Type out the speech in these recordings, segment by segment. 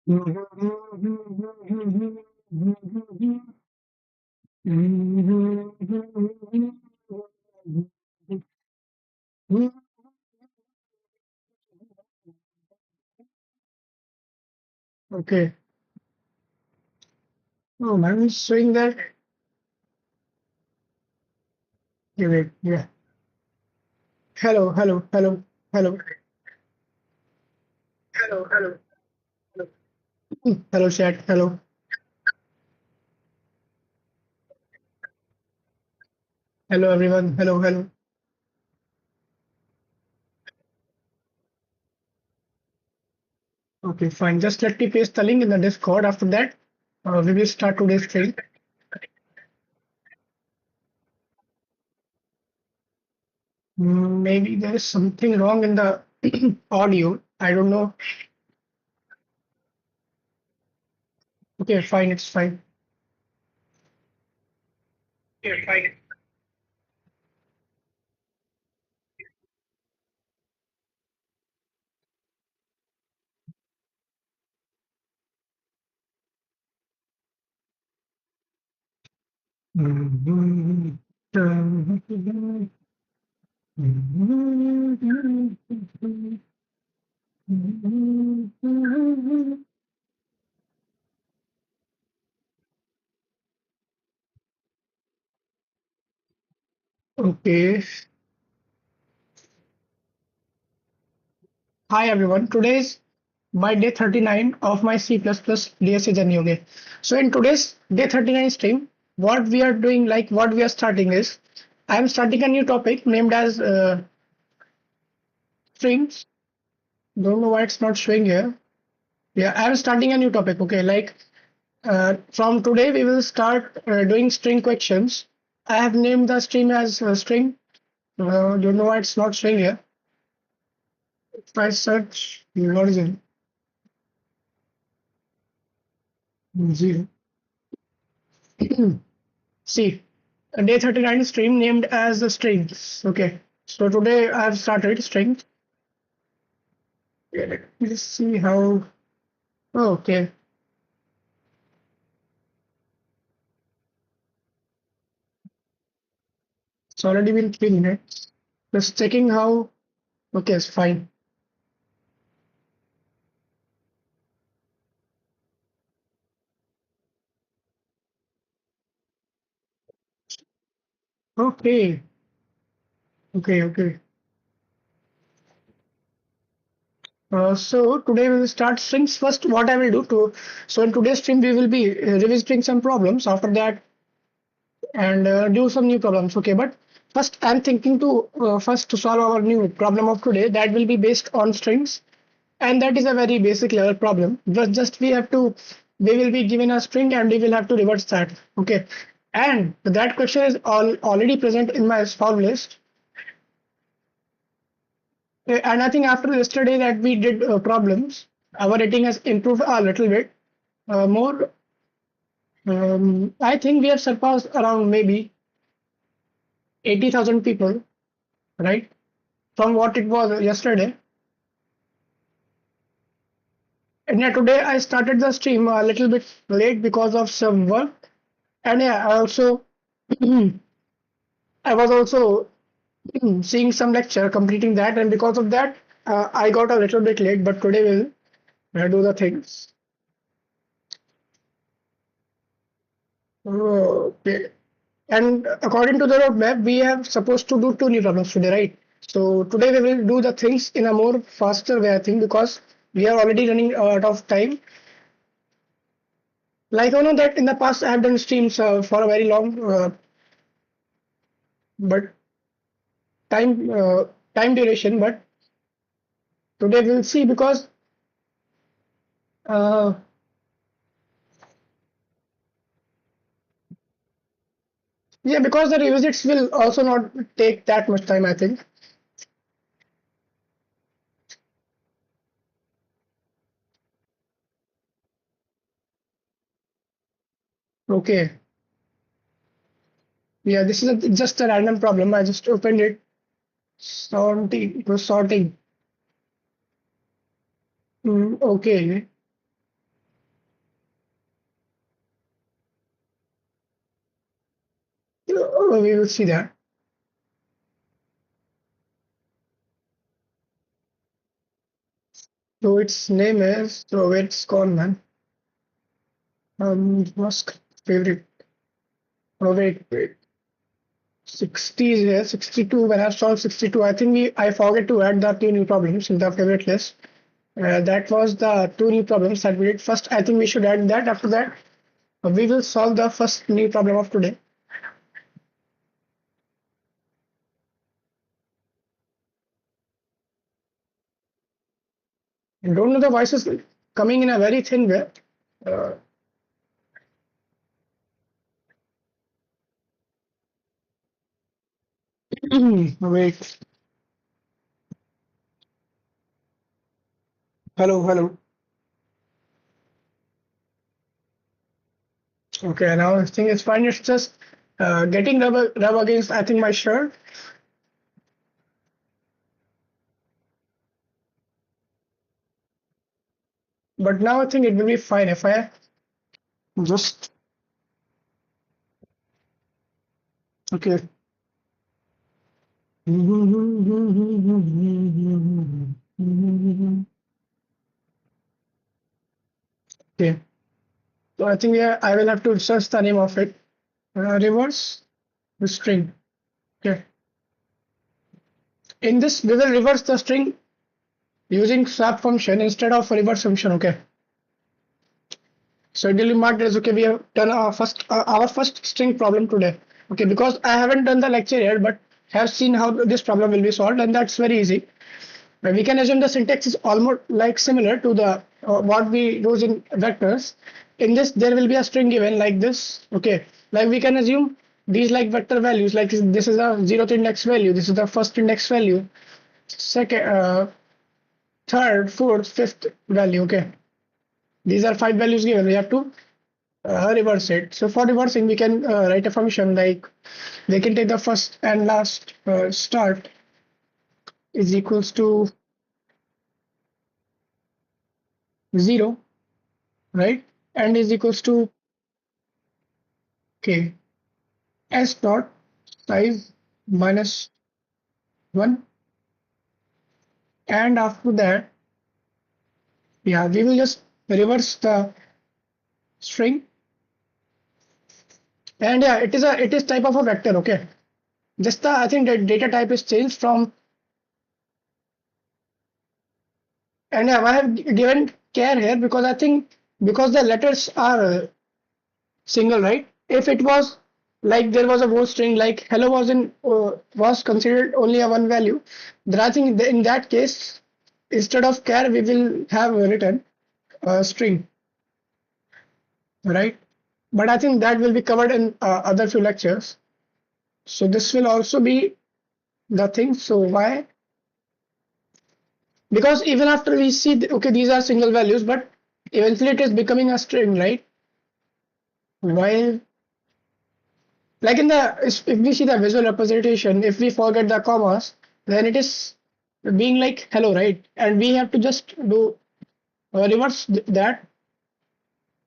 Okay. Oh, I'm showing that. Yeah, wait, yeah. Hello, hello, hello, hello, hello, hello, hello. Hello, chat. Hello. Hello, everyone. Hello, hello. Okay, fine. Just let me paste the link in the Discord. After that, we will start today's thing. Maybe there is something wrong in the audio. I don't know. Okay, fine. It's fine. Okay, fine. Okay. Hi everyone. Today is my day 39 of my C++ DSA journey. Okay. So in today's day 39 stream, what we are doing, like what we are starting is, I am starting a new topic named as strings. Don't know why it's not showing here. Yeah, I am starting a new topic. Okay, like from today we will start doing string questions. I have named the stream as string. Don't know why it's not showing here. If I search, what is it? Zero. See, a day 39 stream named as the strings. Okay, so today I have started strings. Yeah, let me just see how. Oh, okay, it's already been 3 minutes. Just checking how. Okay, it's fine. Okay, okay. So today we will start strings first. What I will do to so in today's stream we will be revisiting some problems after that and do some new problems. Okay, but first I'm thinking to first to solve our new problem of today that will be based on strings, and that is a very basic level problem. Just we will be given a string and we will have to reverse that. Okay, and that question is already present in my solve list. And I think after yesterday that we did problems, our rating has improved a little bit more. I think we have surpassed around maybe 80,000 people, right? From what it was yesterday. And yeah, today I started the stream a little bit late because of some work. And yeah, I was also seeing some lecture, completing that, and because of that, I got a little bit late. But today we'll do the things. Okay. And according to the roadmap, we have supposed to do two new problems today, right? So today we will do the things in a more faster way, I think, because we are already running out of time. Like I know that in the past I have done streams for a very long, but time time duration. But today we'll see because uh, yeah, because the revisits will also not take that much time, I think. Okay. Yeah, this is just a random problem. I just opened it. Sorting. It was sorting. Okay. we will see that. So its name is, so it's called, man. Musk favorite. Oh wait. 60 is here, 62. When I solved 62, I think I forget to add the two new problems in the favorite list. That was the two new problems that we did first. I think we should add that. After that, we will solve the first new problem of today. I don't know, the voice is coming in a very thin way. Wait. Hello. Okay, now I think it's fine. It's just getting rub against, I think, my shirt. But now I think it will be fine if I just, okay. Okay. So I think, yeah, I will have to search the name of it. Reverse the string. Okay. In this, we will reverse the string using swap function instead of reverse function. Okay. So it will be marked as, okay, we have done our first string problem today. Okay, because I haven't done the lecture yet, but have seen how this problem will be solved, and that's very easy. We can assume the syntax is almost like similar to the what we use in vectors. In this, there will be a string given like this. Okay, like we can assume these like vector values, like this is the 0th index value, this is the first index value, second, third, fourth, fifth value. Okay, these are 5 values given. We have to reverse it. So for reversing, we can write a function like they can take the first and last start is equals to 0, right? And is equals to, okay, s dot size minus 1. And after that, yeah, we will just reverse the string. And yeah, it is type of a vector. Okay, just the, I think the data type is changed from, and yeah, I have given care here because I think because the letters are single, right? If it was like there was a whole string like hello was considered only a one value, then I think in that case instead of char we will have written a string, right? But I think that will be covered in other few lectures. So this will also be the thing. So why? Because even after we see okay, these are single values, but eventually it is becoming a string, right? While like in the, if we see the visual representation, if we forget the commas, then it is being like hello, right? And we have to just do reverse that.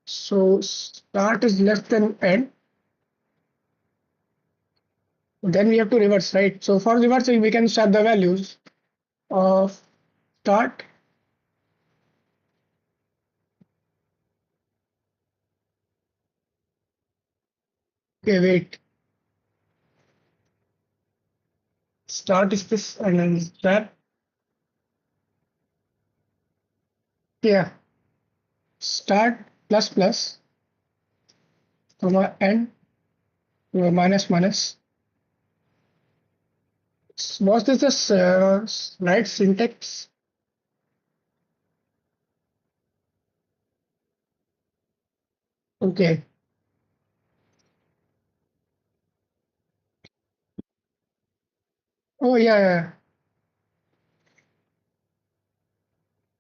So start is less than end. Then we have to reverse, right? So for reversing, we can set the values of start. Okay, wait. Start is this and then start. Yeah. Start plus plus comma end minus minus. Was this right syntax? Okay. Oh yeah.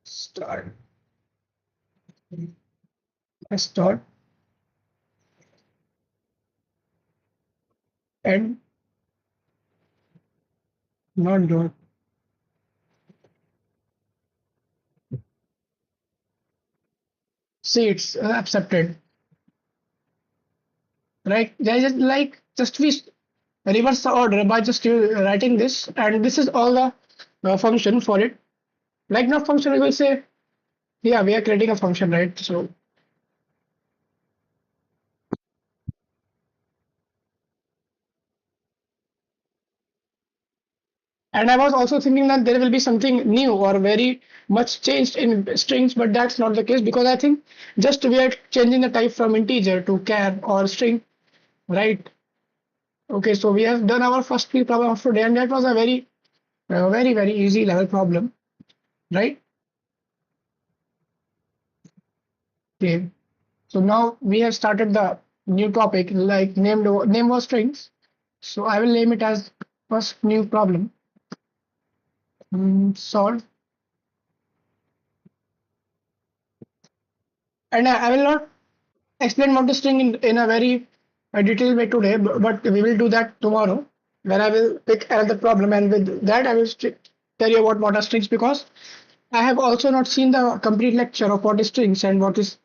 Start. Start and not dot. See, it's accepted, right? They just like just we reverse the order by just writing this, and this is all the function for it. Like not function, we will say, yeah, we are creating a function, right? So, and I was also thinking that there will be something new or very much changed in strings, but that's not the case because I think just we are changing the type from integer to char or string, right? Okay, so we have done our first three problem of today, and that was a very easy level problem, right? Okay, so now we have started the new topic like name was strings. So I will name it as first new problem. Solve, and I will not explain what is string in a very detailed way today, but we will do that tomorrow when I will pick another problem, and with that I will tell you about what are strings because I have also not seen the complete lecture of what is strings and what is,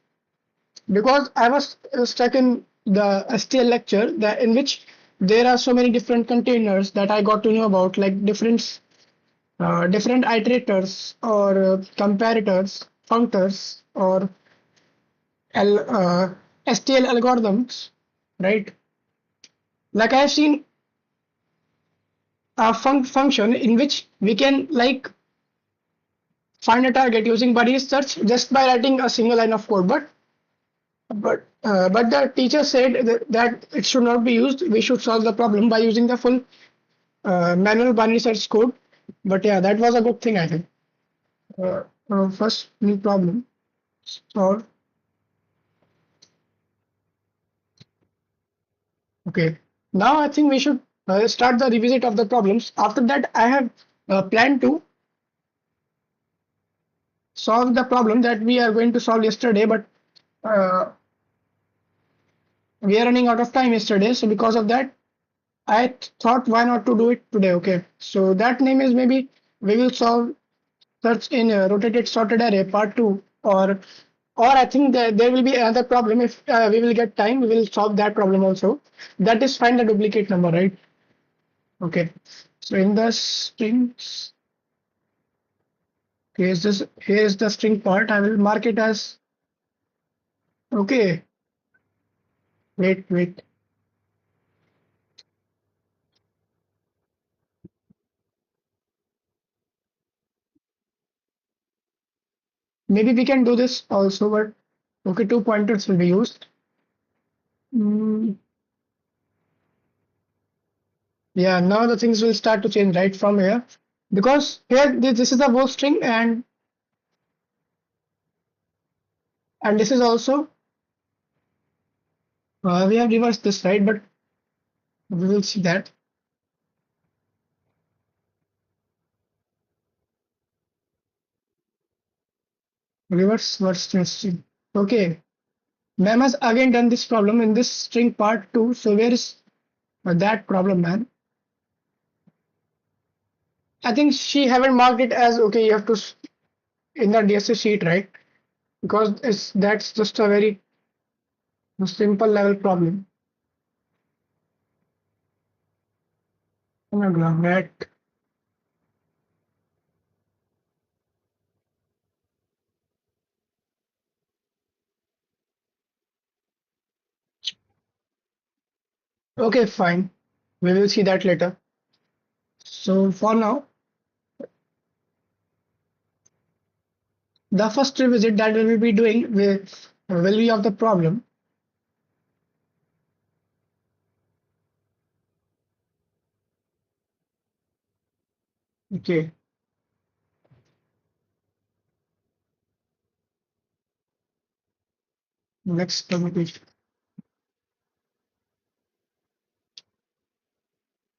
because I was stuck in the STL lecture that in which there are so many different containers that I got to know about, like different iterators or comparators, functors, or STL algorithms, right? Like I have seen a function in which we can like find a target using body search just by writing a single line of code, but the teacher said that it should not be used. We should solve the problem by using the full manual binary search code. But yeah, that was a good thing, I think. First new problem solved. Okay. Now I think we should start the revisit of the problems. After that, I have planned to solve the problem that we are going to solve yesterday, but uh, we are running out of time yesterday. So because of that, I thought why not to do it today. Okay. So that name is maybe we will solve search in rotated sorted array part 2, or I think that there will be another problem if we will get time, we will solve that problem also. That is find the duplicate number, right? Okay, so in the strings, here's the string part. I will mark it as, okay, wait, maybe we can do this also, but okay, two pointers will be used. Mm, yeah, now the things will start to change right from here, because here this is the whole string, and this is also we have reversed this, right? But we will see that. Reverse versus string. Okay. Ma'am has again done this problem in this string part 2. So where is that problem, man? I think she haven't marked it as okay. You have to in the DSA sheet, right? Because that's just a very simple level problem. Right. Okay, fine. We will see that later. So for now, the first revisit that we will be doing will be of the problem. Okay. Next permutation.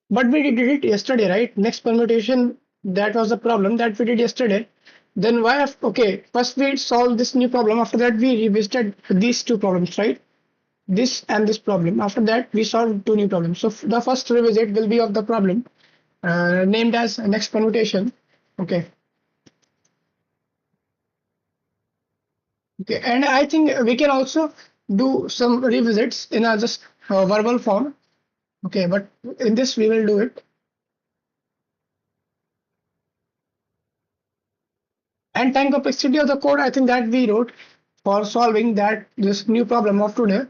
But we did it yesterday, right? Next permutation, that was the problem that we did yesterday. Then why, okay, first we solved this new problem. After that, we revisited these two problems, right? This and this problem. After that, we solved two new problems. So the first revisit will be of the problem named as next permutation. Okay. Okay. And I think we can also do some revisits in a just verbal form. Okay, but in this we will do it. And time complexity of the code, I think that we wrote for solving that this new problem of today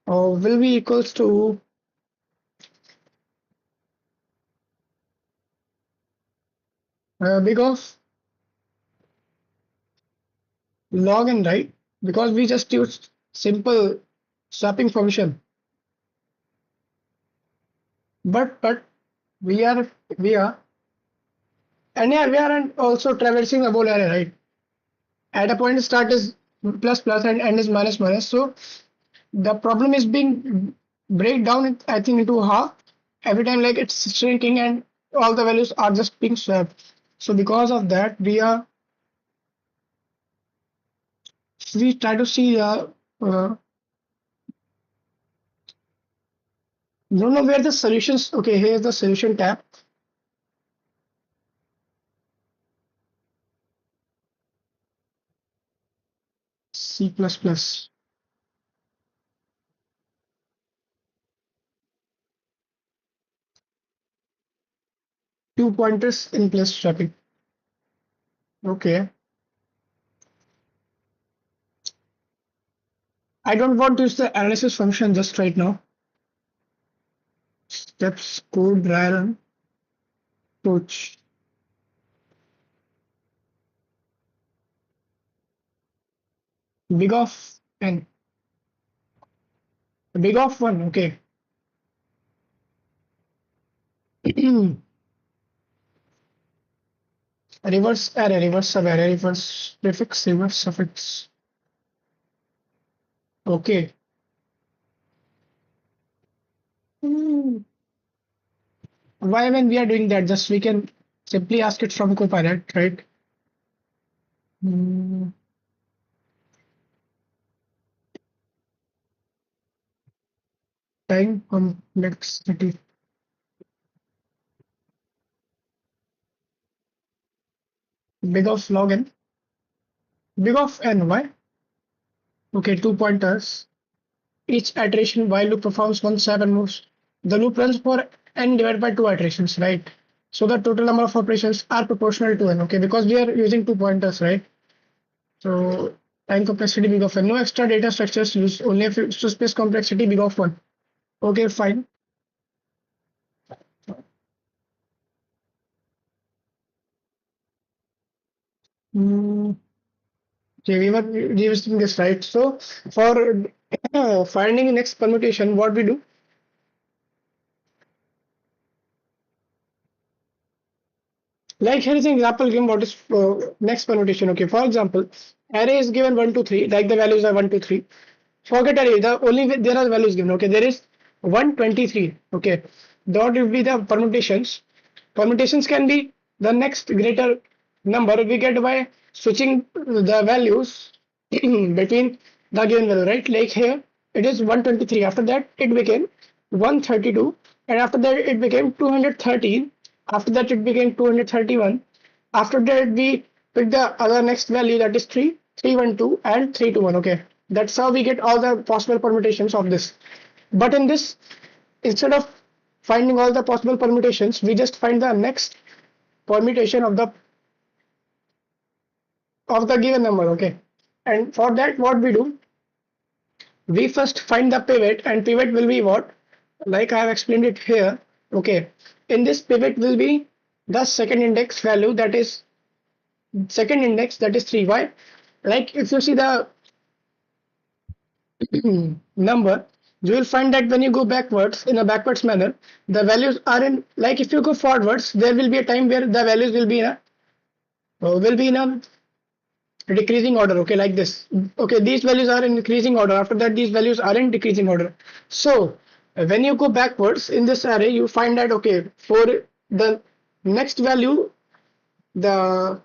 will be equals to big of log n, right? Because we just used simple swapping function. But we are and yeah, we are also traversing a whole array, right? At a point start is plus plus and end is minus minus. So the problem is being break down, I think, into half every time, like it's shrinking and all the values are just being swapped. So because of that, we try to see don't know where the solutions. Okay, here's the solution tab. C plus plus. Two pointers in place swapping. Okay. I don't want to use the analysis function just right now. Steps, code, dry run, coach. Big of n. Big of one. Okay. Reverse array, reverse subarray, reverse prefix, reverse suffix. Okay. Hmm. Why when we are doing that? Just we can simply ask it from Copilot, right? Hmm. Time complexity. Big of log n. Big of n. Why? Okay, two pointers. Each iteration while loop performs one step and moves. The loop runs for n divided by two iterations, right? So the total number of operations are proportional to n. Okay, because we are using two pointers, right? So time complexity big of n. No extra data structures used. Only if so space complexity big of one. Okay, fine. Hmm. Okay, we were revisiting this, right? So for finding next permutation, what we do? Like here is an example given what is next permutation. Okay, for example, array is given 1 to 3, like the values are 1 to 3. Forget array, the only there are values given. Okay, there is 123. Okay, that will be the permutations. Permutations can be the next greater number we get by switching the values between the given value, right? Like here it is 123. After that it became 132, and after that it became 213. After that it became 231. After that we pick the other next value, that is 3, 312 and 321. Okay, that's how we get all the possible permutations of this. But in this, instead of finding all the possible permutations, we just find the next permutation of the given number. Okay, and for that what we do, we first find the pivot, and pivot will be what, like I have explained it here. Okay, in this pivot will be the second index value, that is second index, that is 3. Why? Like if you see the number, you will find that when you go backwards in a backwards manner, the values are in, like if you go forwards, there will be a time where the values will be in a decreasing order. Okay, like this. Okay, these values are in increasing order. After that, these values are in decreasing order. So when you go backwards in this array, you find that okay, for the next value, the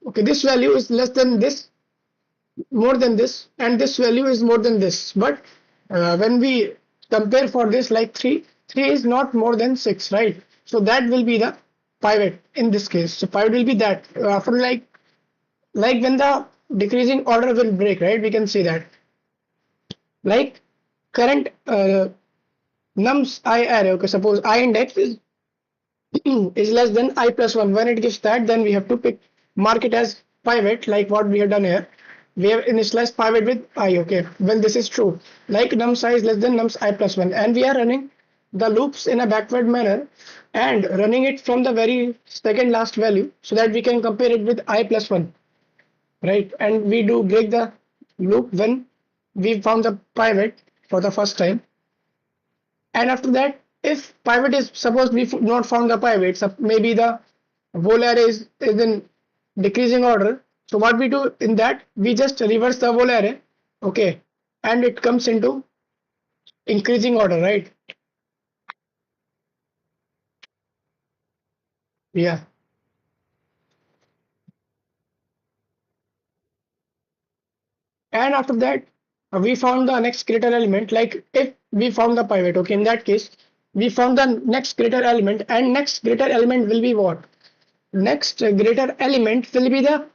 okay, this value is less than this, more than this, and this value is more than this. But when we compare for this, like 3 is not more than 6, right? So that will be the pivot in this case. So pivot will be that for like when the decreasing order will break, right? We can see that like current nums I array. Okay, suppose I index is is less than I plus 1. When it gives that, then we have to mark it as pivot, like what we have done here. We have initialized pivot with I. Okay, well, this is true. Like nums I is less than nums I plus 1, and we are running the loops in a backward manner and running it from the very second last value so that we can compare it with I plus 1, right? And we do break the loop when we found the pivot for the first time. And after that, if pivot is, suppose we not found the pivot, so maybe the whole array is in decreasing order. So what we do in that, we just reverse the whole array, okay, and it comes into increasing order, right? Yeah. And after that, we found the next greater element. Like if we found the pivot, okay, in that case, we found the next greater element, and next greater element will be what? Next greater element will be the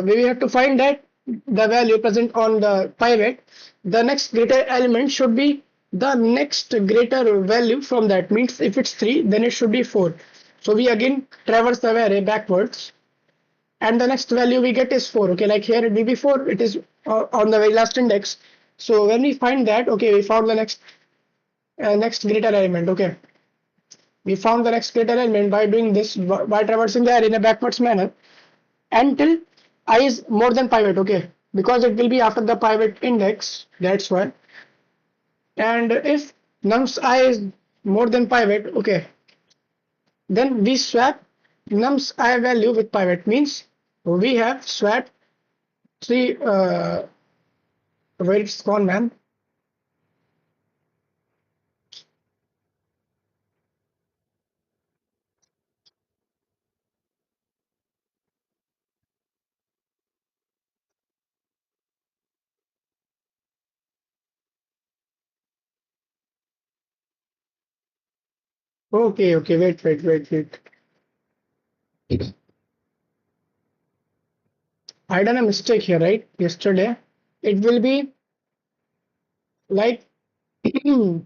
we have to find that the value present on the pivot, the next greater element should be the next greater value from that. Means if it's 3, then it should be 4. So we again traverse the array backwards, and the next value we get is 4. Okay, like here it will be 4, it is on the very last index. So when we find that, okay, we found the next greater element. Okay, we found the next greater element by doing this, by traversing the array in a backwards manner until I is more than pivot. Okay, because it will be after the pivot index, that's why. And if nums I is more than pivot, okay, then we swap nums I value with pivot. Means we have swapped three where it's gone, man. Okay, wait. I done a mistake here, right? Yesterday. It will be like 3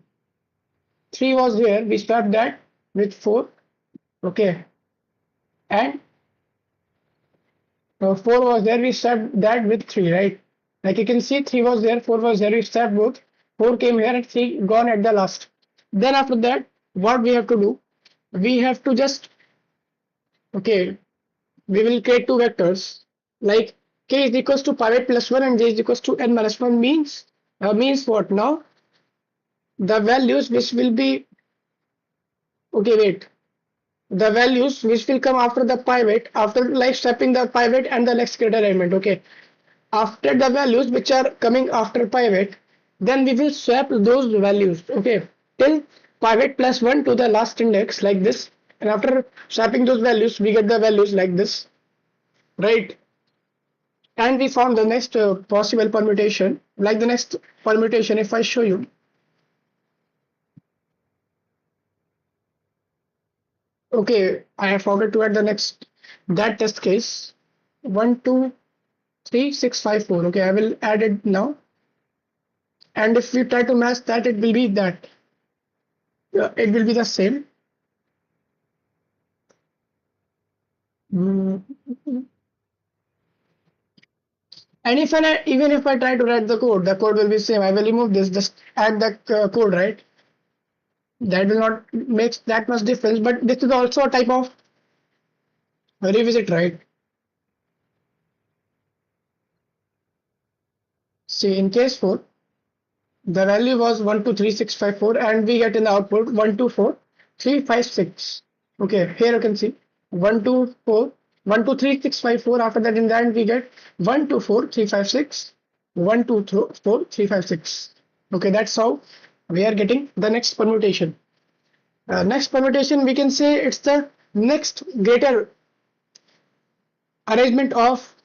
was here. We swapped that with 4. Okay. And 4 was there. We swapped that with 3, right? Like you can see, 3 was there, 4 was there. We swapped both. 4 came here and 3 gone at the last. Then after that, what we have to do? We have to just, okay, we will create two vectors like k is equals to pivot plus 1 and j is equals to n minus 1 means what now? The values which will be, okay, wait, the values which will come after the pivot, after like swapping the pivot and the next greater element. Okay, after the values which are coming after pivot, then we will swap those values, okay, till pivot plus 1 to the last index like this, and after swapping those values we get the values like this, right? And we found the next possible permutation. Like the next permutation, if I show you, okay, I have forgot to add the next, that test case, 1 2 3 6 5 4. Okay, I will add it now, and if we try to match that, it will be that, it will be the same. Mm. And if even if I try to write the code will be same. I will remove this, just add the code, right? That will not make that much difference, but this is also a type of revisit, right? See, in case 4, the value was 123654, and we get in the output 124356. Okay, here you can see 124 123654. After that, in the end, we get 124356, 124356. Okay, that's how we are getting the next permutation. Next permutation, we can say it's the next greater arrangement of,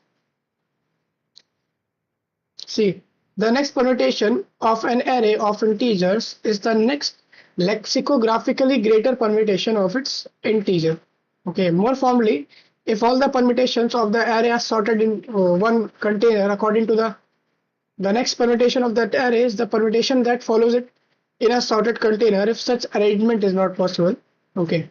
see, the next permutation of an array of integers is the next lexicographically greater permutation of its integer. Okay, more formally, if all the permutations of the array are sorted in one container according to the next permutation of that array is the permutation that follows it in a sorted container if such arrangement is not possible. Okay.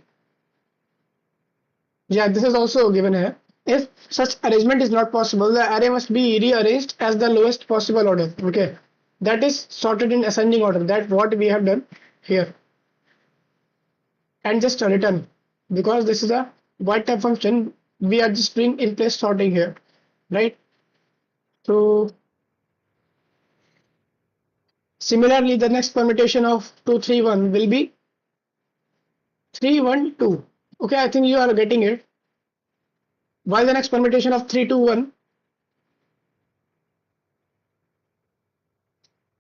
Yeah, this is also given here. If such arrangement is not possible, the array must be rearranged as the lowest possible order. Okay. That is sorted in ascending order. That's what we have done here. And just return. Because this is a void type function, we are just doing in place sorting here. Right? So similarly, the next permutation of 231 will be 312. Okay, I think you are getting it. While the next permutation of 321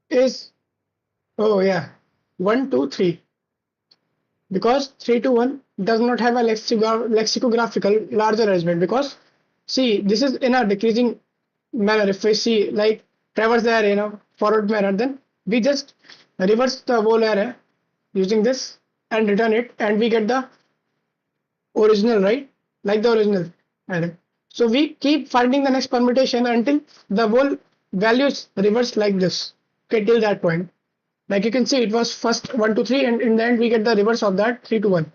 is, oh yeah, 123, because 321 does not have a lexicographical larger arrangement, because see, this is in a decreasing manner. If we see like traverse the array in a forward manner, then we just reverse the whole array using this and return it, and we get the original, right? Like the original array. So we keep finding the next permutation until the whole value is reversed like this. Okay, till that point. Like you can see, it was first 1 to 3, and in the end we get the reverse of that 3 to 1.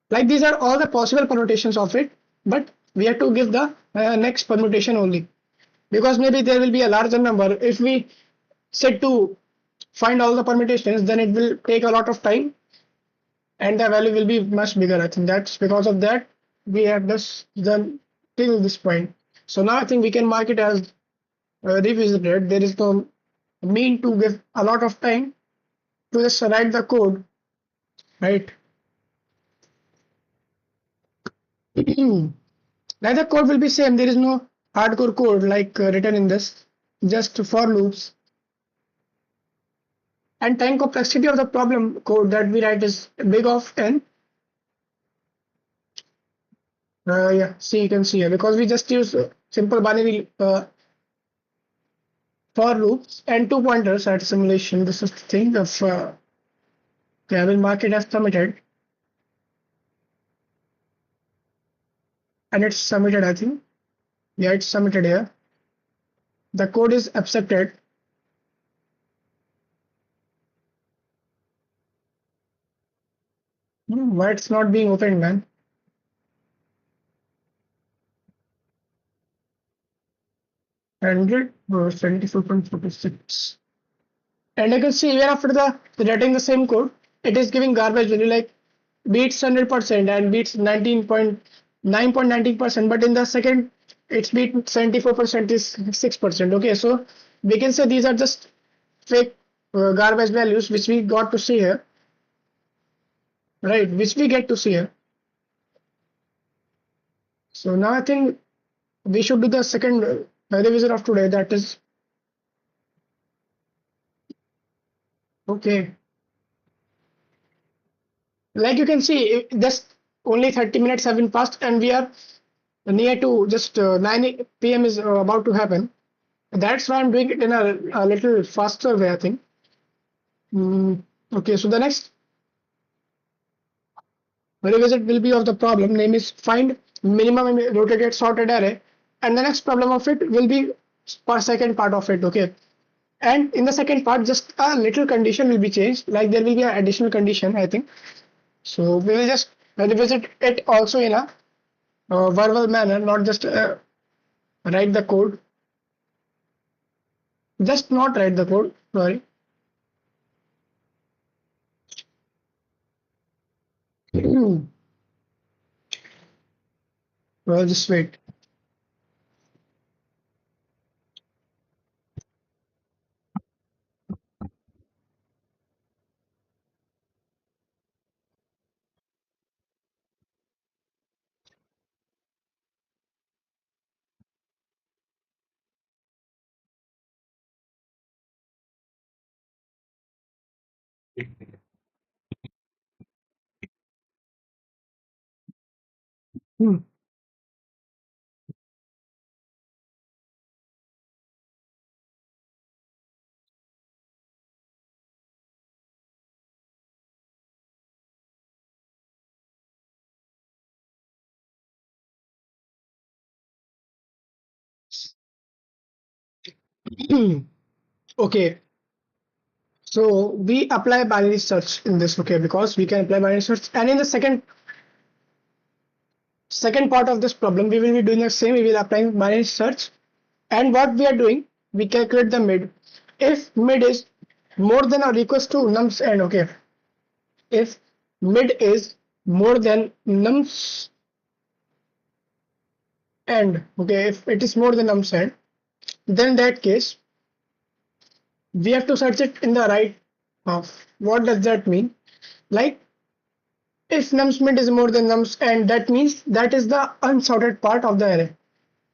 Like these are all the possible permutations of it, but we have to give the next permutation only, because maybe there will be a larger number. If we set to find all the permutations, then it will take a lot of time and the value will be much bigger. I think that's because of that we have just done till this point. So now I think we can mark it as revisited. There is no mean to give a lot of time to just write the code, right? Like the code will be same. There is no hardcore code like written in this, just for loops. And time complexity of the problem code that we write is big of n. Yeah, see, you can see here, because we just use simple binary for loops and two pointers at simulation. This is the thing of okay, I will mark it as submitted, and it's submitted. I think, yeah, it's submitted here. The code is accepted. Why it's not being opened, man? And 74.46. And I can see even after the writing the same code, it is giving garbage value like beats 100% and beats 19.9%, but in the second it's beat 74% is 6%. Okay, so we can say these are just fake garbage values which we got to see here, right? Which we get to see here. So now I think we should do the second revision of today. That is okay. Like you can see, just only 30 minutes have been passed, and we are near to just 9 p.m. is about to happen. That's why I'm doing it in a little faster way, I think. Okay, so the next revisit will be of the problem name is find minimum rotated sorted array, and the next problem of it will be per second part of it. Okay, and in the second part, just a little condition will be changed. Like there will be an additional condition, I think. So we will just revisit it also in a verbal manner, not just write the code. Just not write the code. Sorry. Well, just wait. Hmm. Okay. So we apply binary search in this, okay, because we can apply binary search. And in the second part of this problem, we will be doing the same. We will apply binary search, and what we are doing, we calculate the mid. If mid is more than or equals to nums end, okay. If mid is more than nums end, okay, if it is more than nums end, then in that case we have to search it in the right half. What does that mean? Like, if nums mid is more than nums end, that means that is the unsorted part of the array,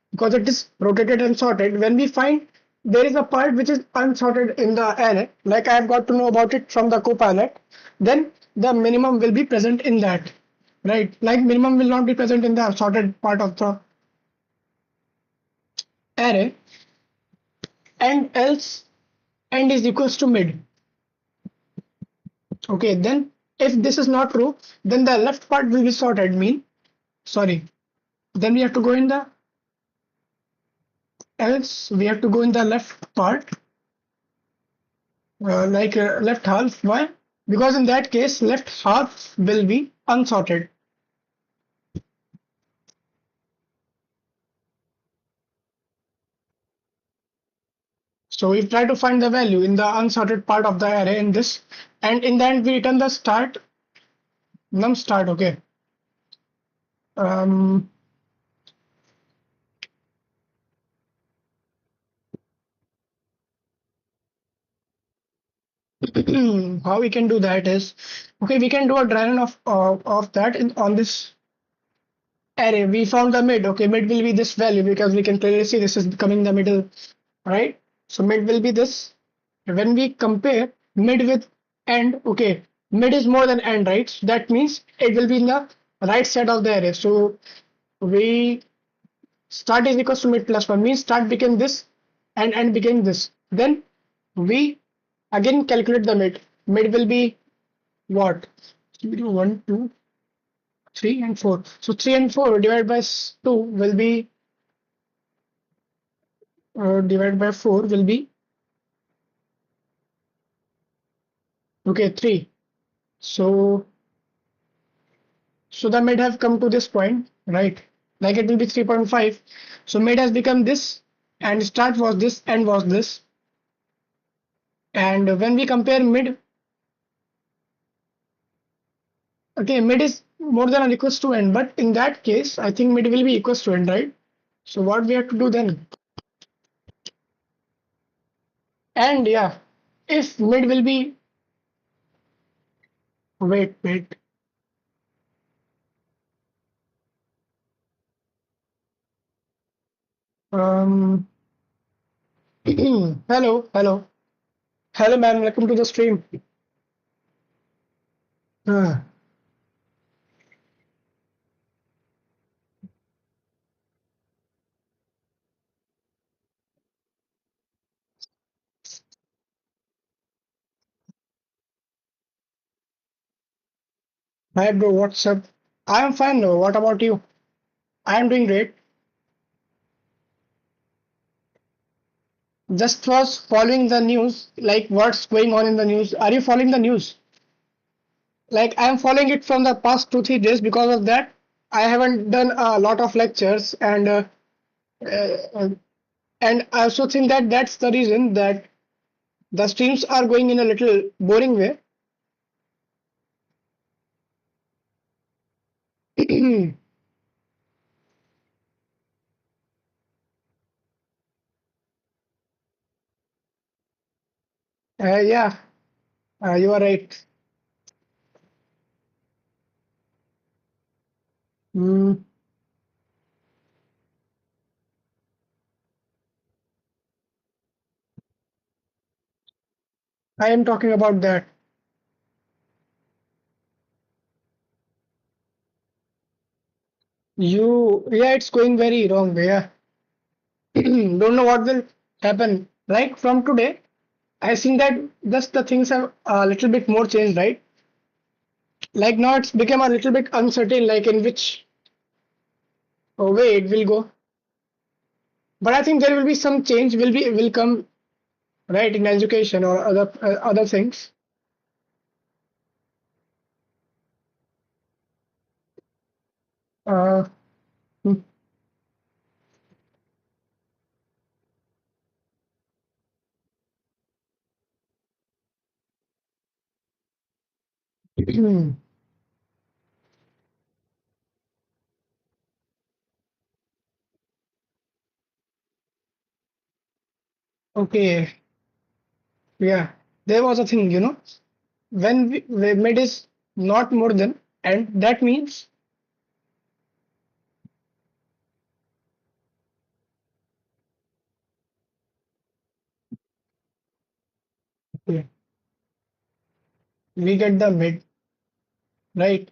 because it is rotated and sorted. When we find there is a part which is unsorted in the array, like I have got to know about it from the copilot, then the minimum will be present in that, right? Like minimum will not be present in the sorted part of the array, and else end is equals to mid. Okay, then if this is not true, then the left part will be sorted. Then we have to go in the else we have to go in the left part, left half. Why? Because in that case left half will be unsorted. So we try to find the value in the unsorted part of the array in this, and in the end we return the num start. Okay. um, how we can do that is, okay, we can do a dry run of that on this array. We found the mid. Okay, mid will be this value, because we can clearly see this is becoming the middle, right? So mid will be this. When we compare mid with end, okay, mid is more than end, right? So that means it will be in the right side of the array. So we start is equals to mid plus 1, means start became this and end became this. Then we again calculate the mid. Mid will be what? 1, 2, 3 and 4. So 3 and 4 divided by 2 will be divided by 4 will be, okay, 3. So the mid have come to this point, right? Like it will be 3.5. So mid has become this, and start was this, end was this. And when we compare mid, okay, mid is more than or equals to end, but in that case, I think mid will be equals to end, right? So what we have to do then? And yeah, if mid will be, wait. Um, hello, man. Welcome to the stream. Uh, Hi, bro. What's up? I am fine, though. What about you? I am doing great. Just was following the news, like what's going on in the news. Are you following the news? Like I am following it from the past 2 3 days. Because of that, I haven't done a lot of lectures, uh, and I also think that that's the reason that the streams are going in a little boring way. Yeah, you are right. Mm, I am talking about that. Yeah, it's going very wrong way. Yeah. Don't know what will happen. Like from today, I think that just the things have a little bit more changed, right? Like now it's become a little bit uncertain, like in which way it will go. But I think there will be some change will come right, in education or other things. Uh, okay, yeah, there was a thing, when we mid is not more than, and that means, okay, we get the mid, right?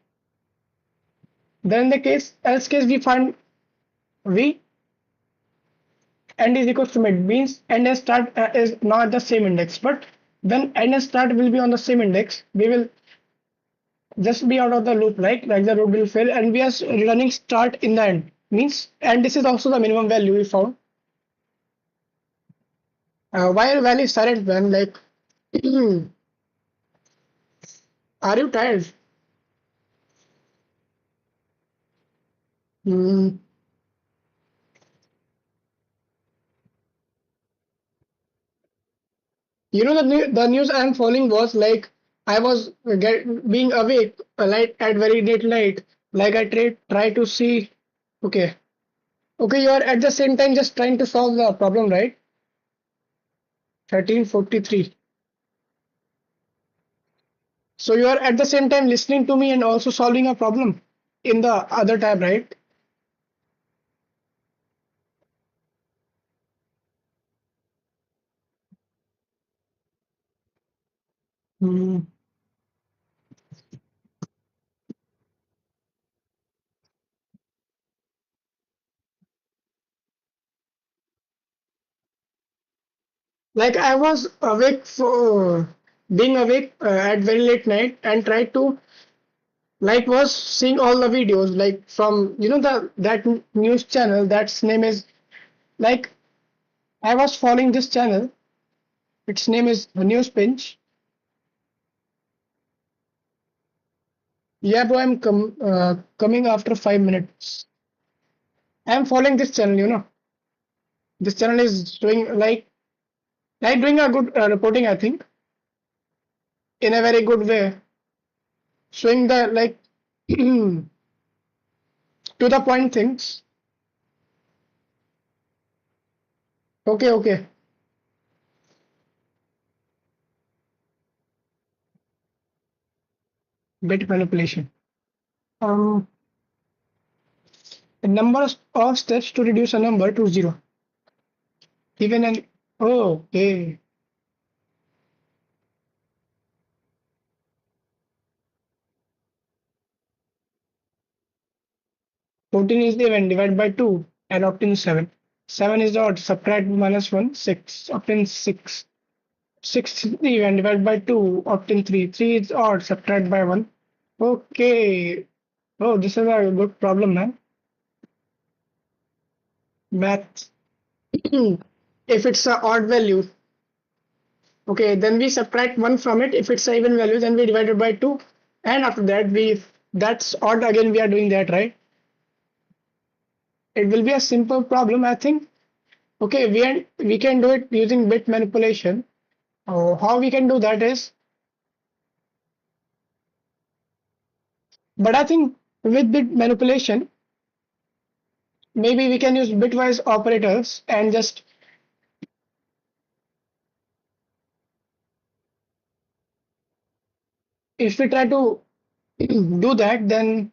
Then in the else case we find v end is equals to mid, means end and start is not the same index, but when end and start will be on the same index, we will just be out of the loop, right? Like the loop will fail and we are running start in the end, means, and this is also the minimum value we found. While value is silent, when like are you tired? Hmm. The news I am following was like I was being awake like at very late night. Like I try to see. Okay, okay, you are at the same time just trying to solve the problem, right? 13:43. So you are at the same time listening to me and also solving a problem in the other tab, right? Hmm. Like I was awake for being awake at very late night and tried to like was seeing all the videos like from the that news channel that's name is like I was following this channel. Its name is News Pinch. Yeah, bro, coming after 5 minutes. I'm following this channel. This channel is doing like doing a good reporting. I think in a very good way, showing the like to the point things. Okay, okay. Bit manipulation. Um, a number of steps to reduce a number to zero. Even an oh, okay. 14 is the even divided by 2 and obtain 7. 7 is the odd, subtract minus 1, 6, obtain 6. 6 is the even divided by 2, obtain 3. 3 is odd, subtract by 1. Okay. Oh, this is a good problem, man. Math. If it's a odd value, okay, then we subtract 1 from it. If it's a even value, then we divide it by 2. And after that, that's odd again, we are doing that, right? It will be a simple problem, I think. Okay, we can do it using bit manipulation. How we can do that is, but I think with bit manipulation, maybe we can use bitwise operators and just if we try to do that, then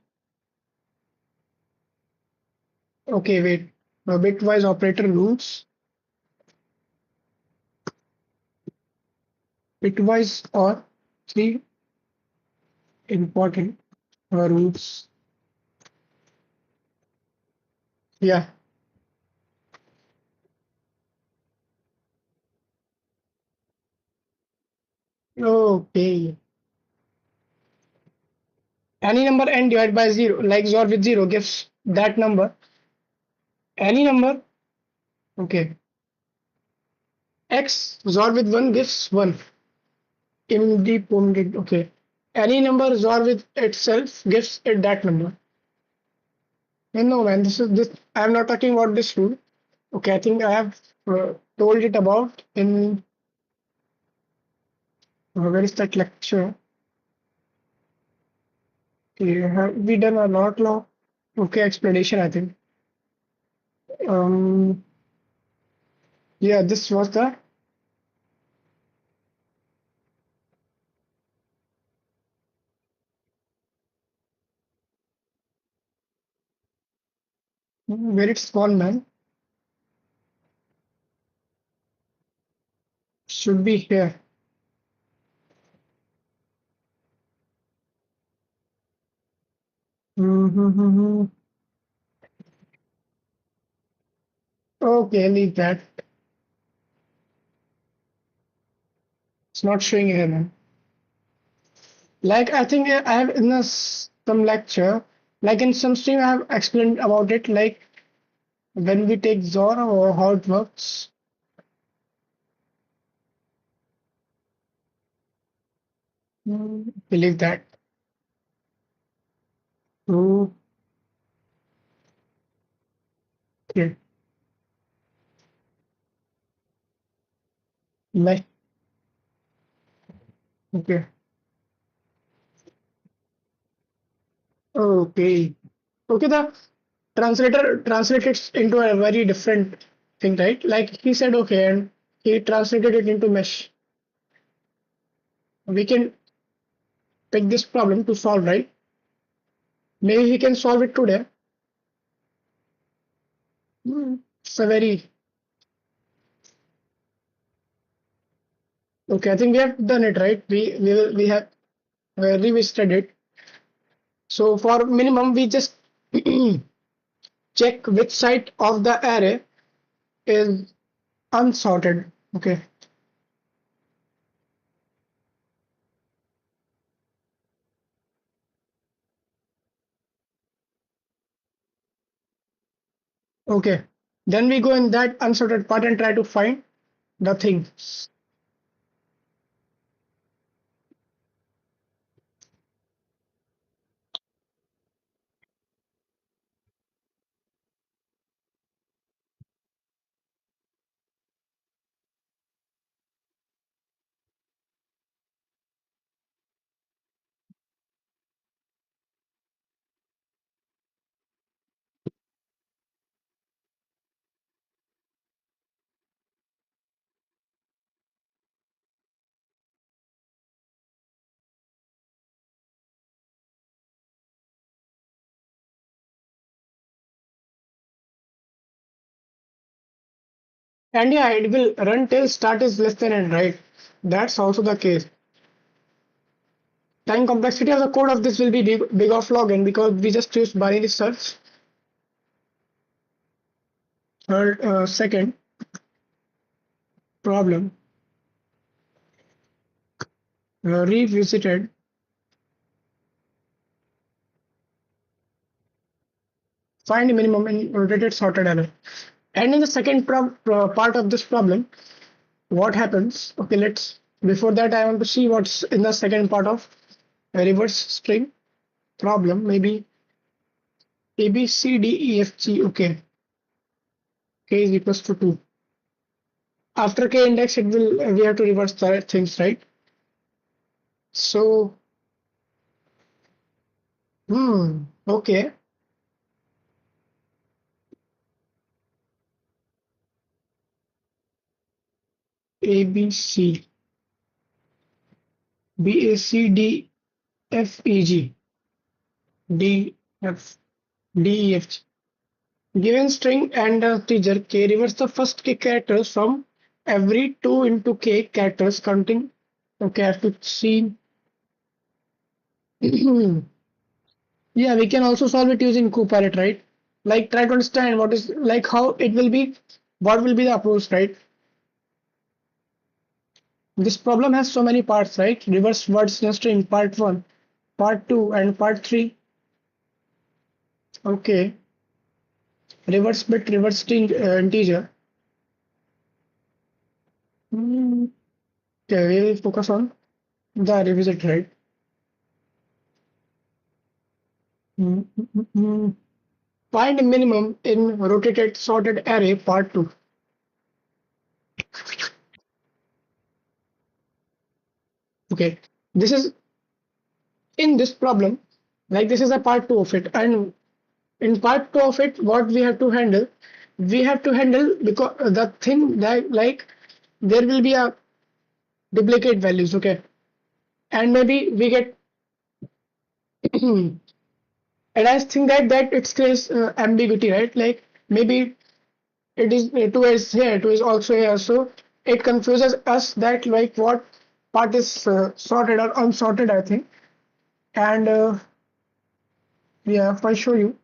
okay, wait, bitwise operator rules, bitwise or three important rules. Yeah, okay. Any number n divided by zero, like XOR with zero, gives that number. Any number, okay. X XOR with 1 gives 1. Independent. Okay. Any number XOR with itself gives it that number. No, man, this. I'm not talking about this rule. Okay, I think I have told it about in where is that lecture? Okay, have we done a lot long? Okay, explanation. I think. Um, yeah, this was the where it's gone, man. Should be here. Mm-hmm. Okay, leave that. It's not showing here, man. Like I think I have in some lecture, like in some stream, I have explained about it, like when we take XOR or how it works. Believe that. Okay. Like okay. Okay. Okay. The translator translates into a very different thing, right? Like he said, okay, and he translated it into mesh. We can pick this problem to solve, right? Maybe he can solve it today. It's a very okay. I think we have done it, right? We have revisited it. So for minimum, we just check which side of the array is unsorted. Okay. Okay. Then we go in that unsorted part and try to find the thing. And yeah, it will run till start is less than end, right? That's also the case. Time complexity of the code of this will be big of log n because we just use binary search. Third, second problem revisited. Find minimum in rotated sorted array. And in the second part of this problem, what happens? Okay, let's before that I want to see what's in the second part of a reverse string problem. Maybe A B C D E F G. Okay, k is equals to 2. After k index, it will we have to reverse the things, right? So, okay. A B C B A C D F E G D F D E F G. Given string and integer k, reverse the first k characters from every 2 into k characters counting. Okay, I have to see. Yeah, we can also solve it using copilot, right? Like try to understand what is like how it will be, what will be the approach, right? This problem has so many parts, right? Reverse words in a string, part 1, part 2, and part 3. Okay, reverse bit, reverse string integer. Okay, we'll focus on the revisit, right? Find minimum in rotated sorted array part 2. Okay, this is in this problem, like this is a part 2 of it, and in part 2 of it, what we have to handle because the thing that like there will be a duplicate values, okay, and maybe we get and I think that it creates ambiguity, right? Like maybe it is 2 is here, 2 is also here, so it confuses us that like what part is sorted or unsorted, I think. And yeah, if I show you,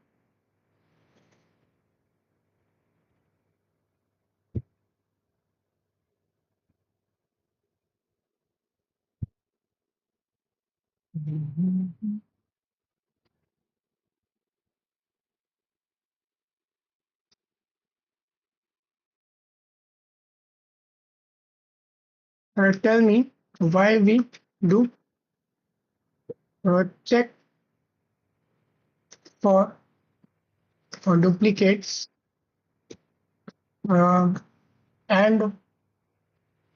tell me why we do check for duplicates uh, and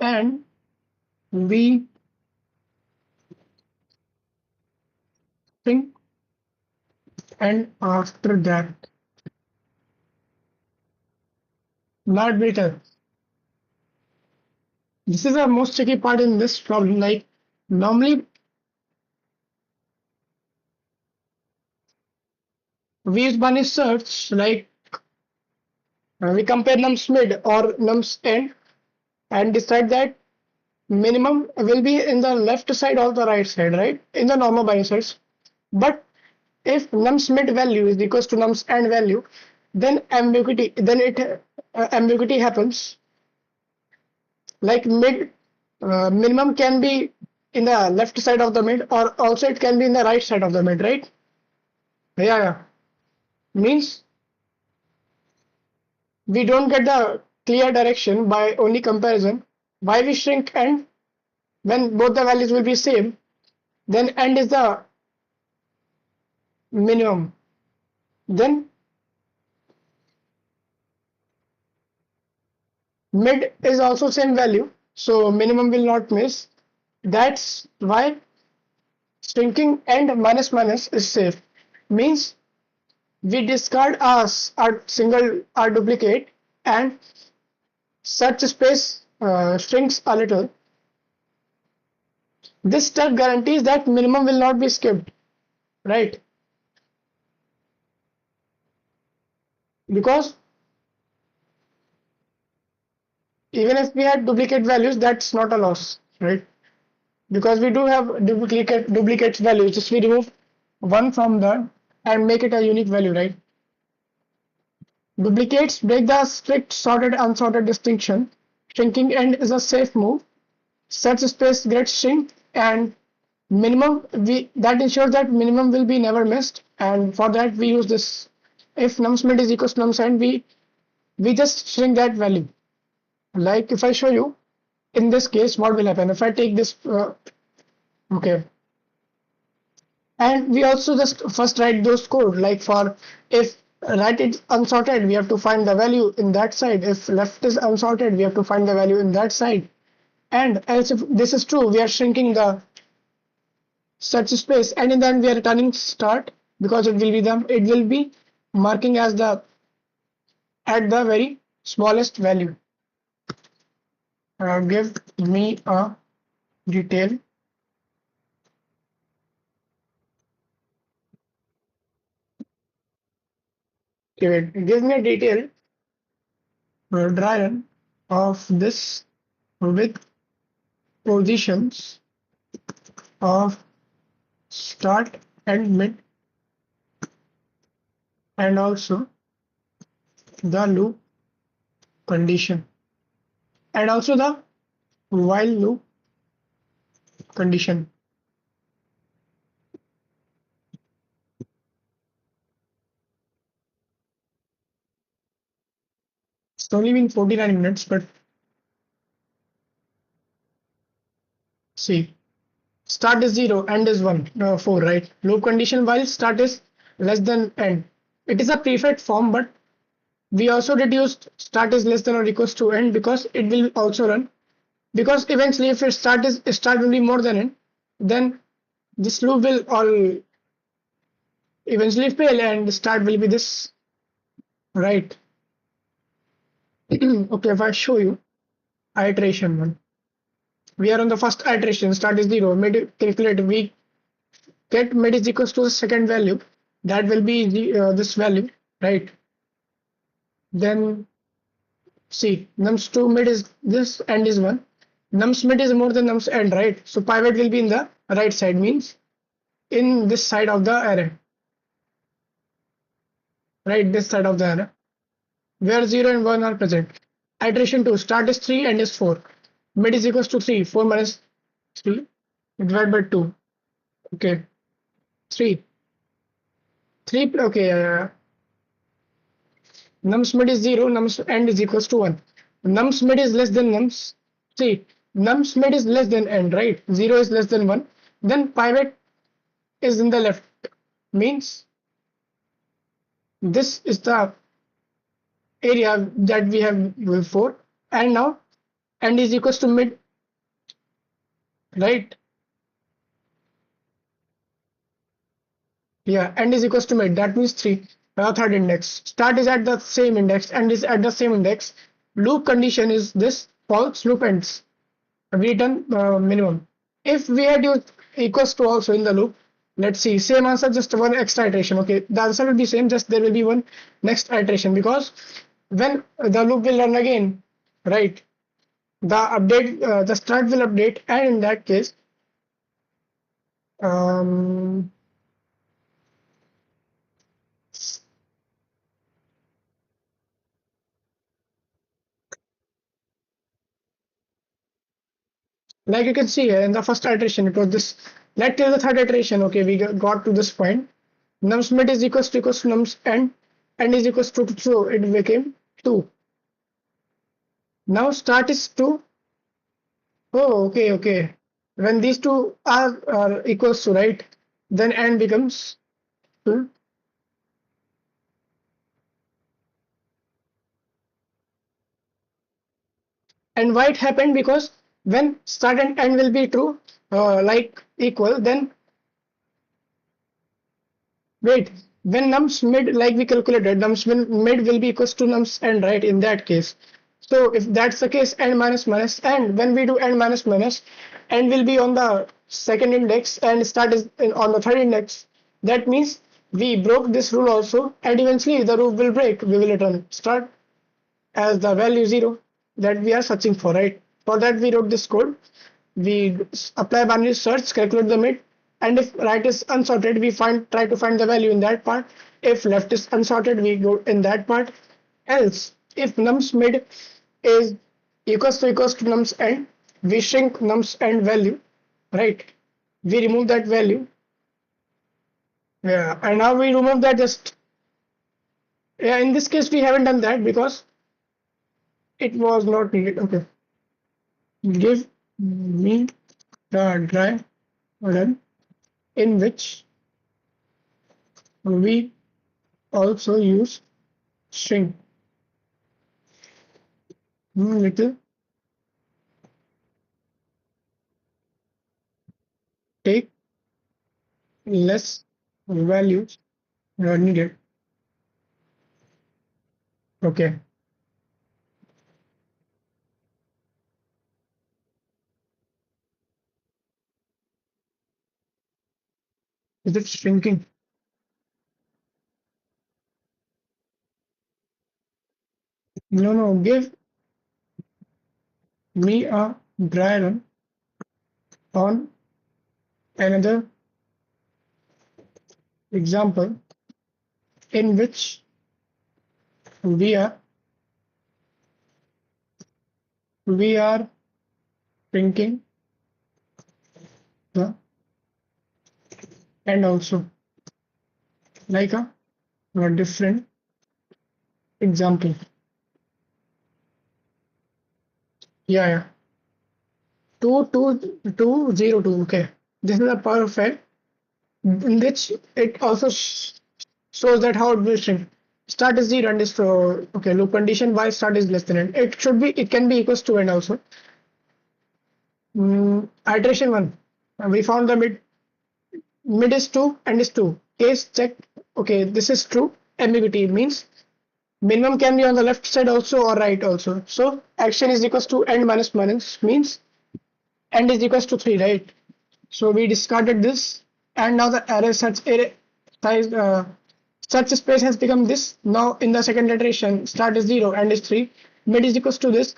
and we think and after that not better. This is the most tricky part in this problem. Like normally we use bunny search, like we compare nums mid or nums end and decide that minimum will be in the left side or the right side, right? In the normal binary search. But if nums mid value is equals to nums end value, then ambiguity happens. Like minimum can be in the left side of the mid, or also it can be in the right side of the mid, right? Yeah, yeah. Means we don't get the clear direction by only comparison. Why we shrink end when both the values will be same, then end is the minimum. Then mid is also same value, so minimum will not miss. That's why shrinking end minus minus is safe. Means we discard our single our duplicate and search space shrinks a little. This step guarantees that minimum will not be skipped, right? Because even if we had duplicate values, that's not a loss, right? Because we do have duplicates values, just we remove one from that and make it a unique value, right? Duplicates break the strict sorted unsorted distinction. Shrinking end is a safe move. Search space gets shrink and minimum we that ensures that minimum will be never missed, and for that we use this. If nums mid is equals to nums end, we just shrink that value. Like if I show you in this case what will happen if I take this okay, and we also just first write those code, like for if right is unsorted we have to find the value in that side, if left is unsorted we have to find the value in that side, and else if this is true we are shrinking the search space, and in the end we are returning start because it will be marking as the at the very smallest value. Give me a detail. Give me a detail dry run of this with positions of start and mid, and also the loop condition, and also the while loop condition. It's only been 49 minutes, but See, start is 0, end is 1, 4, right? Loop condition while start is less than end. It is a prefect form, but we also reduced start is less than or equals to end because it will also run. Because eventually, if start will be more than end, then this loop will all eventually fail, and the start will be this, right? Okay, if I show you iteration one, we are on the first iteration. Start is 0. Mid calculate. We get mid is equals to the second value. That will be this value, right? Then see, nums2 mid is this, end is 1. Nums mid is more than nums end, right? So pivot will be in the right side, means in this side of the array, right? This side of the array, where 0 and 1 are present. Iteration 2, start is 3, end is 4. Mid is equals to 3, 4 minus 3 divided by 2. Okay, 3. 3, okay, nums mid is 0, nums end is equals to 1. Nums mid is less than nums. See, nums mid is less than end, right? 0 is less than 1. Then pivot is in the left, means this is the area that we have before, and now end is equals to mid, right? Yeah, end is equals to mid, that means 3, third index. Start is at the same index, end is at the same index. Loop condition is this, false, loop ends. We return minimum. If we had used equals to also in the loop, let's see, same answer, just one extra iteration. Okay, the answer will be same, just there will be one next iteration, because when the loop will run again, right, the start will update, and in that case, um, like you can see here in the first iteration, it was this. Let till the third iteration. Okay, we got to this point. Nums mid is equals to nums end is equals to 2, so it became 2. Now start is 2. Oh, okay, okay. When these two are equals to, right, then end becomes 2. And why it happened? Because when start and end will be true, like equal, then wait, when nums mid, like we calculated, mid will be equals to nums end, right, in that case. So if that's the case, end minus minus, and when we do end minus minus, end will be on the second index and start is on the third index. That means we broke this rule also, and eventually the rule will break. We will return start as the value 0 that we are searching for, right? For that we wrote this code. We apply binary search, calculate the mid, and if right is unsorted, we try to find the value in that part. If left is unsorted, we go in that part. Else, if nums mid is equals to nums end, we shrink nums end value, right? We remove that value. Yeah, and now we remove that just. Yeah, in this case we haven't done that because it was not needed. Okay, give me the dry run in which we also use string. Little take less values are needed. Okay, is it shrinking? No, no, give me a dry run on another example in which we are we are thinking the and also like a different example. Yeah, yeah. 22202. Okay, this is a perfect in which it also shows that how it will shrink. Start is 0 and is okay. Loop condition while start is less than end. It can be equals to end also. Iteration 1. We found the mid is 2 and is 2. Case check. Okay, this is true. Ambiguity means minimum can be on the left side also or right also. So action is equals to end minus minus means end is equals to 3, right? So we discarded this, and now the array size search space has become this. Now in the second iteration, start is 0 and is 3. Mid is equals to this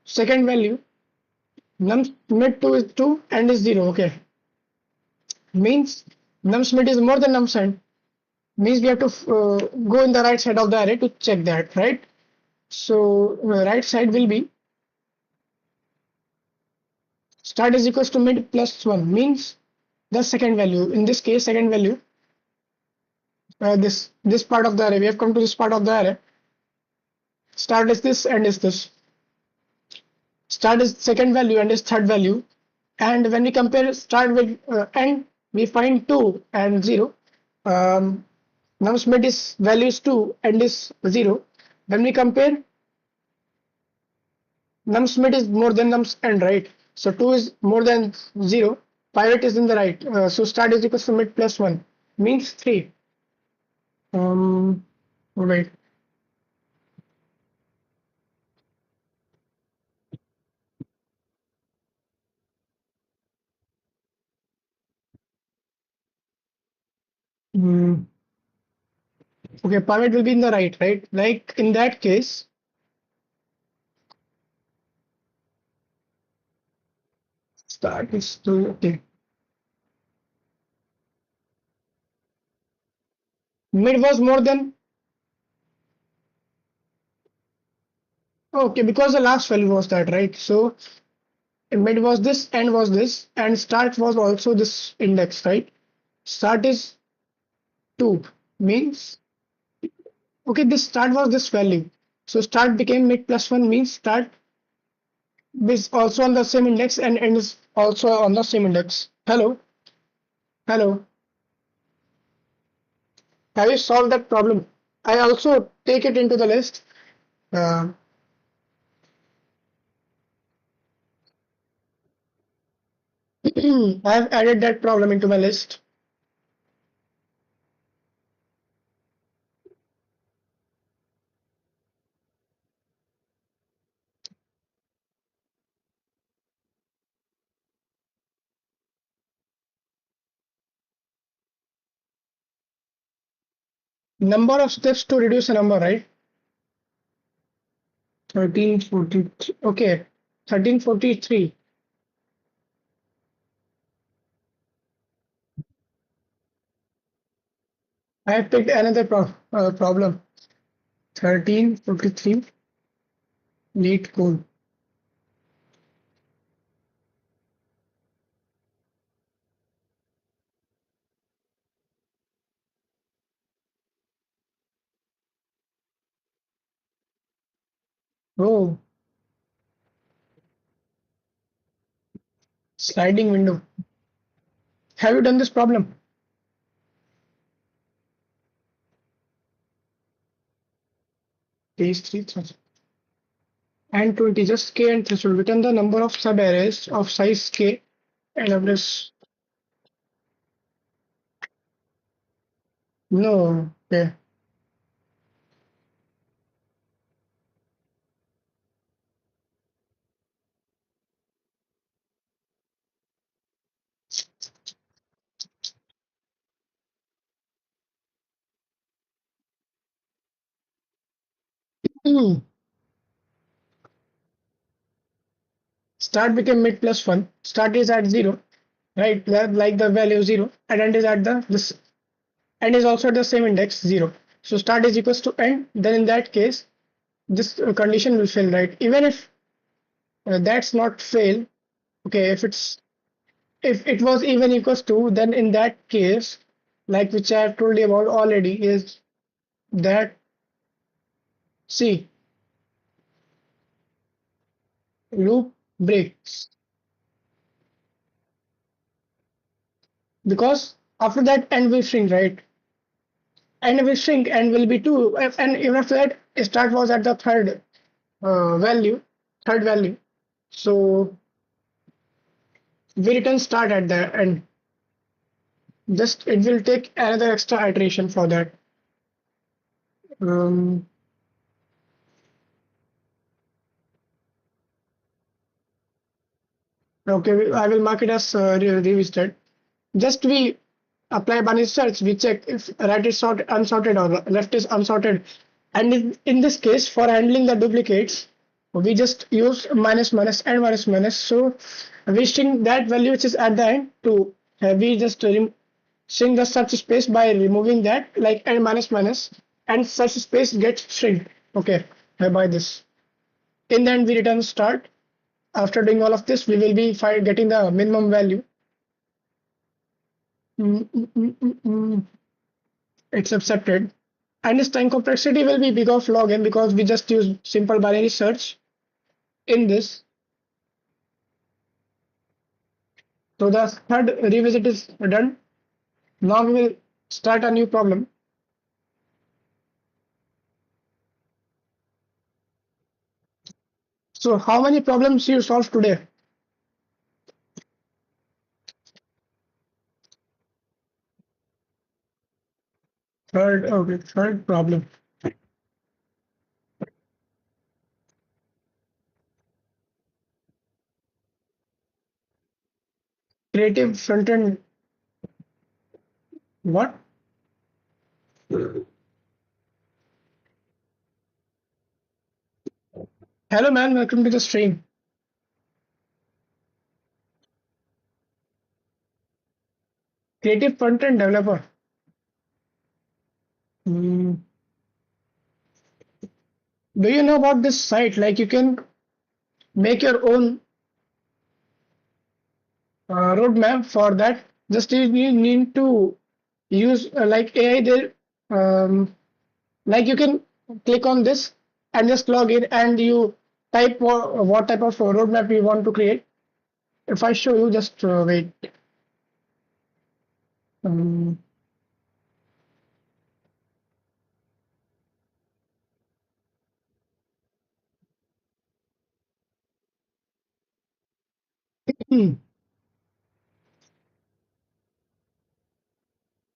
second value. Mid 2 is 2 and is 0. Okay, means nums mid is more than nums end. Means we have to go in the right side of the array to check that, right? So right side will be start is equals to mid plus 1 means the second value. In this case, second value, this part of the array. We have come to this part of the array. Start is this, end is this. Start is second value, end is third value. And when we compare start with end, we find 2 and 0. Nums mid is value is 2, end is 0. When we compare, nums mid is more than nums end, right? So 2 is more than 0. Pivot is in the right. So start is equals to mid plus 1 means 3. Wait. Okay, pivot will be in the right? Like in that case, start is to okay. Mid was more than okay because the last value was that, right? So mid was this, end was this, and start was also this index, right? Start is 2 means okay, this start was this value. So start became mid plus 1 means start is also on the same index and end is also on the same index. Hello, hello. Have you solved that problem? I also take it into the list. Uh, I have added that problem into my list. Number of steps to reduce a number, right? 1343. Okay, 1343. I have picked another problem. 1343. LeetCode. Oh, sliding window. Have you done this problem? Case 3000. And 20. Just k and threshold. Return the number of subarrays of size k and address. No. Okay. Hmm. Start became mid plus 1. Start is at 0, right? Like the value 0, and end is at the this end is also at the same index 0. So start is equals to end. Then in that case, this condition will fail, right? Even if that's not fail, okay. If it was even equals to, then in that case, like which I have told you about already, is that see loop breaks, because after that end will shrink, right? End will shrink and will be 2, and even after that start was at the value, third value. So we return start at the end. Just it will take another extra iteration for that. Um, okay, I will mark it as revisited. Just we apply binary search, we check if right is unsorted or left is unsorted. And in this case, for handling the duplicates, we just use minus minus and minus minus. So we string that value which is at the end to we just string the search space by removing that like and minus minus, and search space gets shrink. Okay, by this. In the end, we return start. After doing all of this, we will be getting the minimum value. Mm, mm, mm, mm, mm. It's accepted. And its time complexity will be big of log n because we just use simple binary search in this. So the third revisit is done. Now we will start a new problem. So how many problems you solved today? Third, okay, third problem. Creative front-end, what? Hello man, welcome to the stream. Creative front-end developer. Hmm. Do you know about this site? Like you can make your own roadmap for that. Just you need to use like AI there. Like you can click on this and just log in and you type what type of roadmap you want to create. If I show you, just wait. Um, hmm.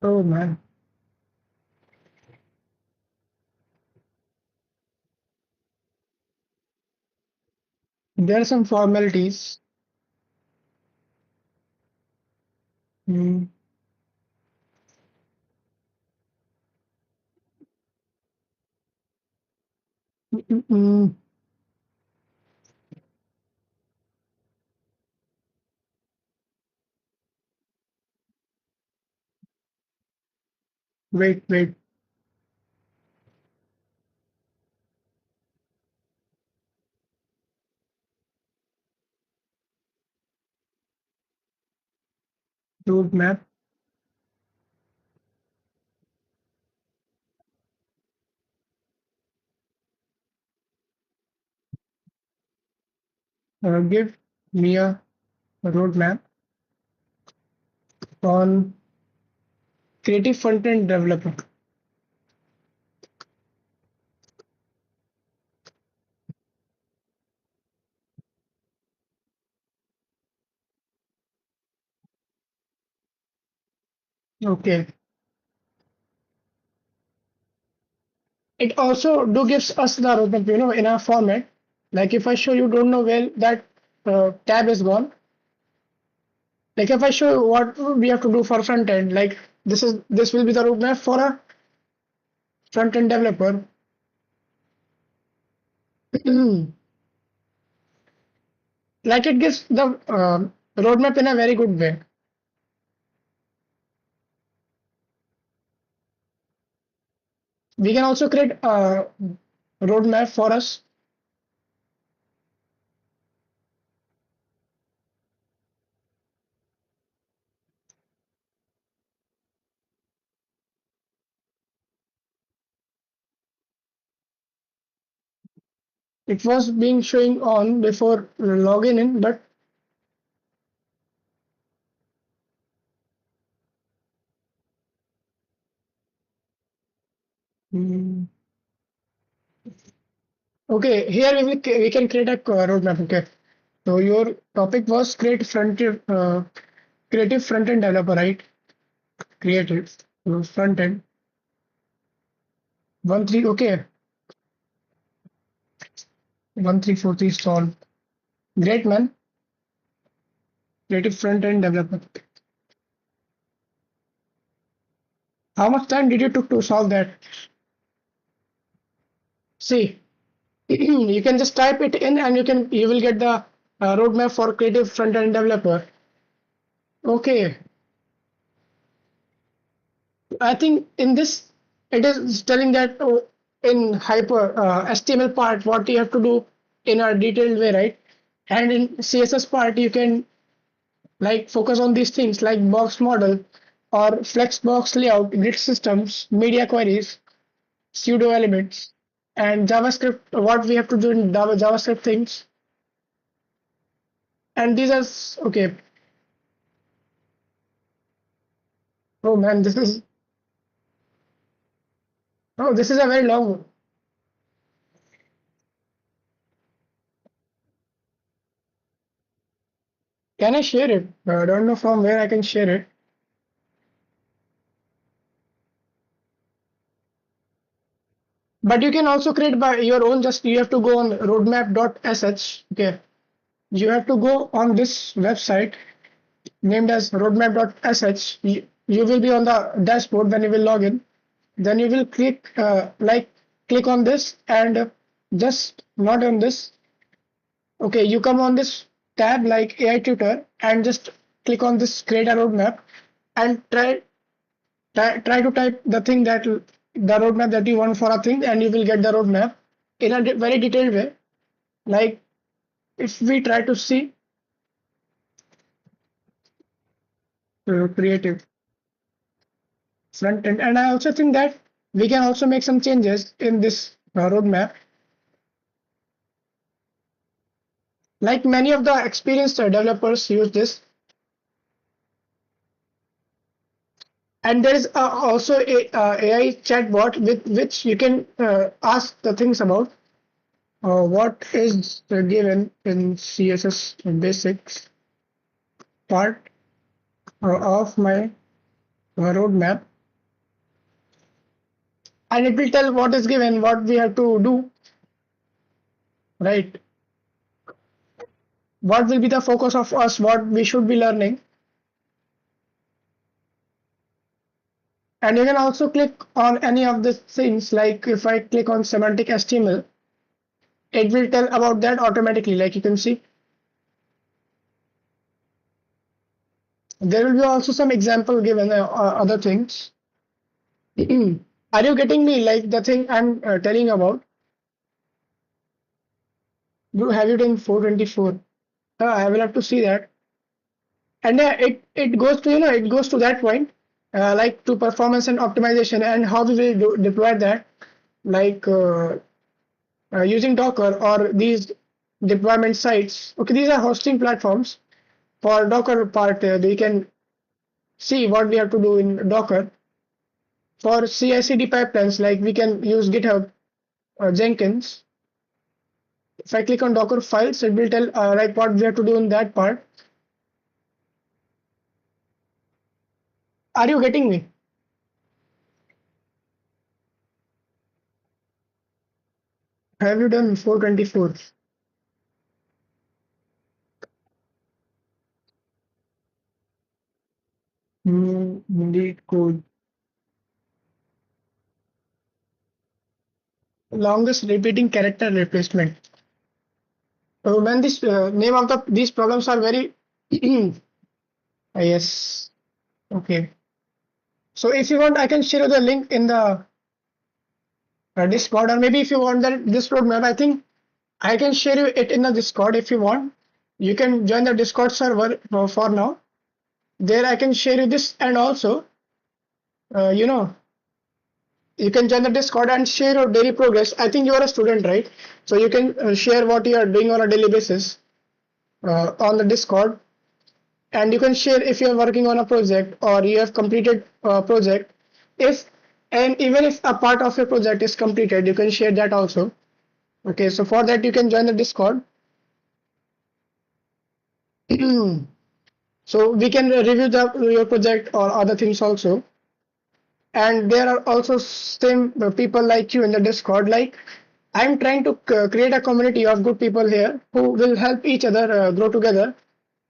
Oh man, there are some formalities. Hmm. Mm, mm, mm. Wait, wait. Roadmap. Give me a roadmap on creative front-end developer. Okay. It also do gives us the roadmap, in a format. Like if I show you don't know where that tab is gone. Like if I show you what we have to do for front end, like this will be the roadmap for a front end developer. Like it gives the roadmap in a very good way. We can also create a roadmap for us. It was being showing on before logging in, but mm, okay, here we can create a roadmap. Okay, so your topic was creative front end developer, right? Creative front end 1 3. Okay, 1 3 4 3 solve. Great man, creative front end developer. How much time did you took to solve that? See, you can just type it in and you will get the roadmap for creative front end developer. Okay, I think in this it is telling that in hyper HTML part what you have to do in a detailed way, right? And in CSS part you can like focus on these things like box model or flex box layout, grid systems, media queries, pseudo elements, and JavaScript. What we have to do in JavaScript things, and these are okay. Oh man, this is a very long one. Can I share it? I don't know from where I can share it. But you can also create by your own. Just you have to go on roadmap.sh. Okay, you have to go on this website named as roadmap.sh. You will be on the dashboard when you will log in. Then you will click on this and just not on this. Okay, you come on this tab like AI tutor and just click on this create a roadmap and try to type the thing that the roadmap that you want for a thing and you will get the roadmap in a very detailed way. Like if we try to see creative front end, and I also think that we can also make some changes in this roadmap. Like many of the experienced developers use this, and there is also a AI chatbot with which you can ask the things about what is given in CSS basics part of my roadmap, and it will tell what is given, what we have to do, right? What will be the focus of us, what we should be learning. And you can also click on any of the things, like if I click on semantic HTML, it will tell about that automatically. Like you can see, there will be also some example given other things. Are you getting me? Like the thing I'm telling about? You have it in 424. I will have to see that. And it goes to it goes to that point, like to performance and optimization and how we will deploy that, like using Docker or these deployment sites. Okay, these are hosting platforms. For Docker part, we can see what we have to do in Docker. For CI/CD pipelines, like we can use GitHub or Jenkins. If I click on Docker files, it will tell like what we have to do in that part. Are you getting me? Have you done 424? LeetCode. Longest repeating character replacement. When this name of these problems are very yes. Okay. So if you want, I can share you the link in the Discord, or maybe if you want that this roadmap, I think I can share you it in the Discord if you want. You can join the Discord server for now. There I can share you this, and also, you know, you can join the Discord and share your daily progress. I think you are a student, right? So you can share what you are doing on a daily basis on the Discord, and you can share if you are working on a project or you have completed a project. If and even if a part of your project is completed, you can share that also. Okay, so for that you can join the Discord. So we can review your project or other things also. And there are also same people like you in the Discord. Like I'm trying to create a community of good people here who will help each other grow together,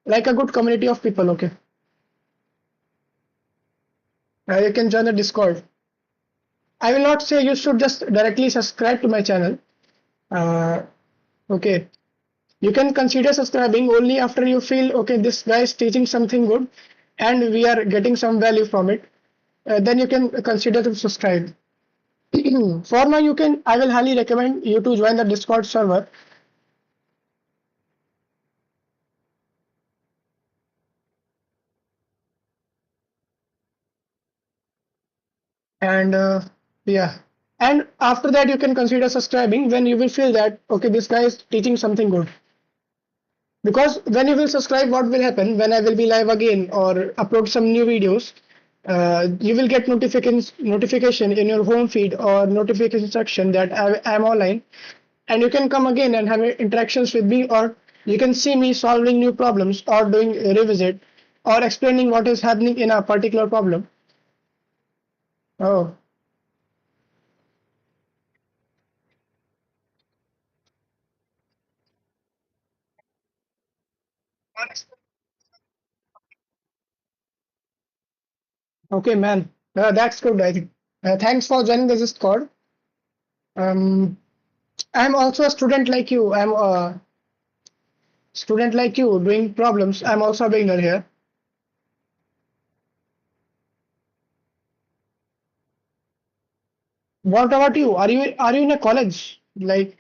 like a good community of people. Okay, you can join the Discord. I will not say you should just directly subscribe to my channel. Uh, okay, you can consider subscribing only after you feel okay, this guy is teaching something good and we are getting some value from it. Then you can consider to subscribe. For now, I will highly recommend you to join the Discord server. And yeah, and after that, you can consider subscribing when you will feel that, okay, this guy is teaching something good. Because when you will subscribe, what will happen when I will be live again or upload some new videos? You will get notification in your home feed or notification section that I am online, and you can come again and have interactions with me, or you can see me solving new problems or doing a revisit or explaining what is happening in a particular problem. Oh, okay, man. That's good, I think. Thanks for joining the Discord. Um, I'm also a student like you. I'm a student like you doing problems. I'm also a beginner here. What about you? Are you in a college? Like,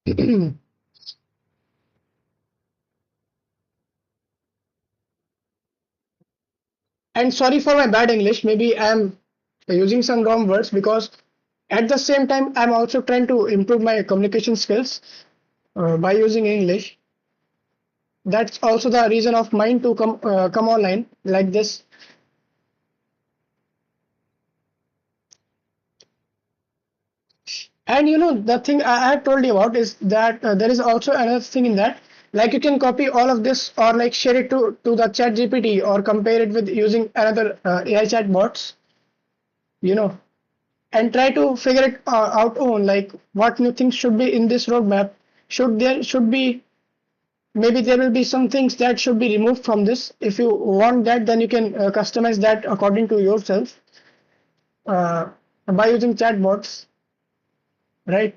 and sorry for my bad English. Maybe I'm using some wrong words because at the same time I'm also trying to improve my communication skills by using English. That's also the reason of mine to come online like this. And the thing I have told you about is that there is also another thing in that. Like you can copy all of this or like share it to the chat GPT or compare it with using another AI chat bots, you know, and try to figure it out on like what new things should be in this roadmap. Should be maybe there will be some things that should be removed from this. If you want that, then you can customize that according to yourself uh, by using chatbots, right?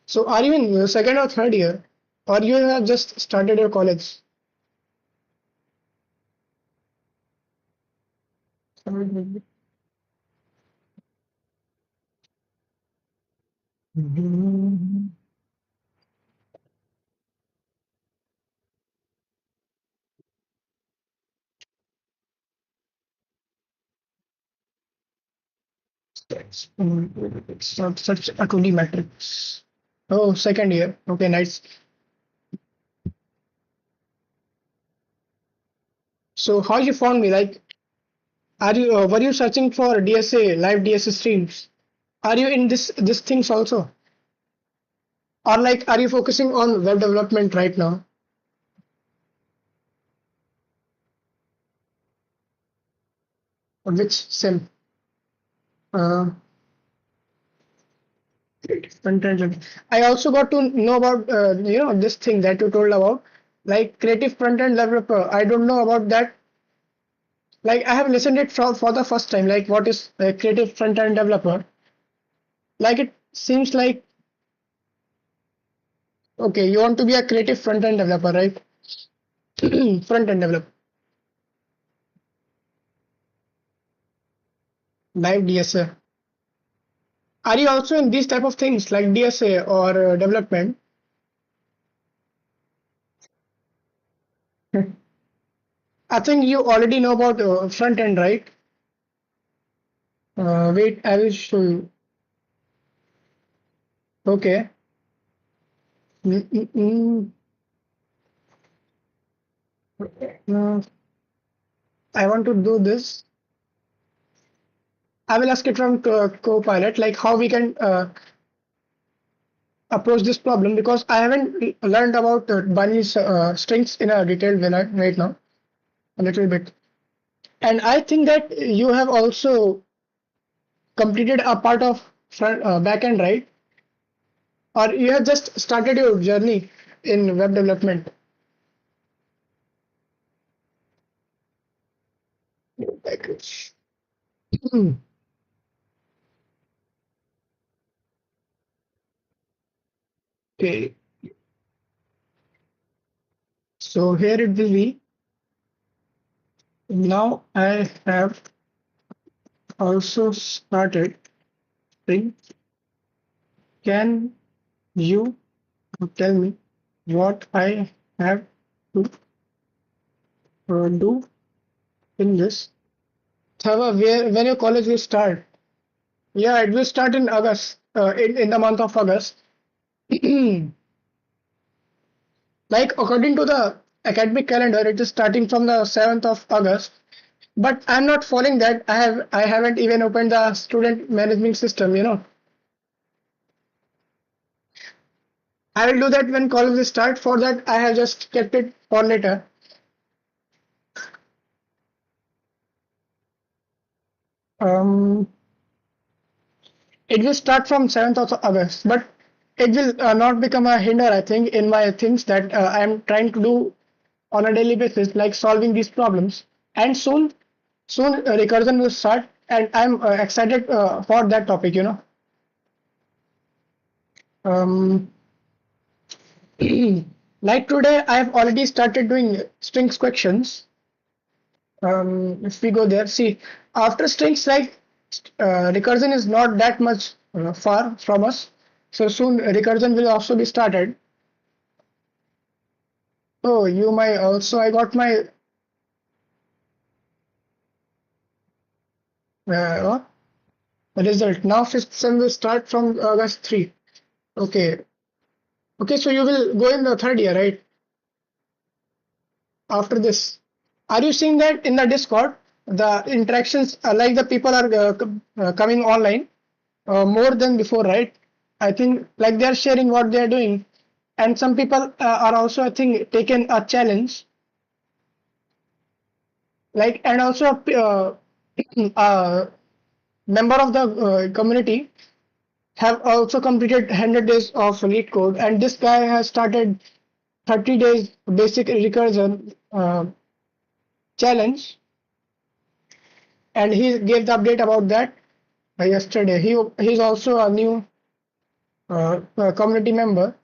So are you in second or third year, or you have just started your college? It's not such a 2D matrix. Oh, second year. Okay, nice. So how you found me? Like, are you were you searching for DSA live DSA streams? Are you in this things also, or like are you focusing on web development right now? Or which sim? Uh, Front-end. I also got to know about this thing that you told about, like creative front-end developer. I don't know about that. Like I have listened it for the first time. Like what is a creative front-end developer? Like it seems like okay, you want to be a creative front-end developer, right? Front-end developer, live DSA. Are you also in these type of things like DSA or development? I think you already know about front end, right? Wait, I will show you. Okay. Mm, mm, mm. Uh, I want to do this. I will ask it from Copilot, like how we can approach this problem because I haven't learned about binary strings in a detailed way right now, a little bit. And I think that you have also completed a part of front backend, right? Or you have just started your journey in web development. Package. Okay, so here it will be. Now I have also started string. Can you tell me what I have to do in this? However, when your college will start? Yeah, it will start in August, in the month of August. Like according to the academic calendar, it is starting from the 7th of August. But I'm not following that. I haven't even opened the student management system, you know. I will do that when college will start. For that, I have just kept it for later. Um, it will start from 7th of August, but it will not become a hinder, I think, in my things that I am trying to do on a daily basis, like solving these problems. And soon recursion will start, and I'm excited for that topic, you know. Um, like today, I've already started doing strings questions. If we go there, see, after strings, like recursion is not that much far from us. So soon recursion will also be started. Oh, you might also, I got my uh, result. Now fifth sem will start from August 3. Okay. Okay, so you will go in the third year, right? After this. Are you seeing that in the Discord? The interactions, like the people are coming online more than before, right? I think like they're sharing what they're doing. And some people are also, I think, taken a challenge. Like, and also a member of the community have also completed 100 days of LeetCode, and this guy has started 30 days basic recursion challenge, and he gave the update about that yesterday. He's also a new community member.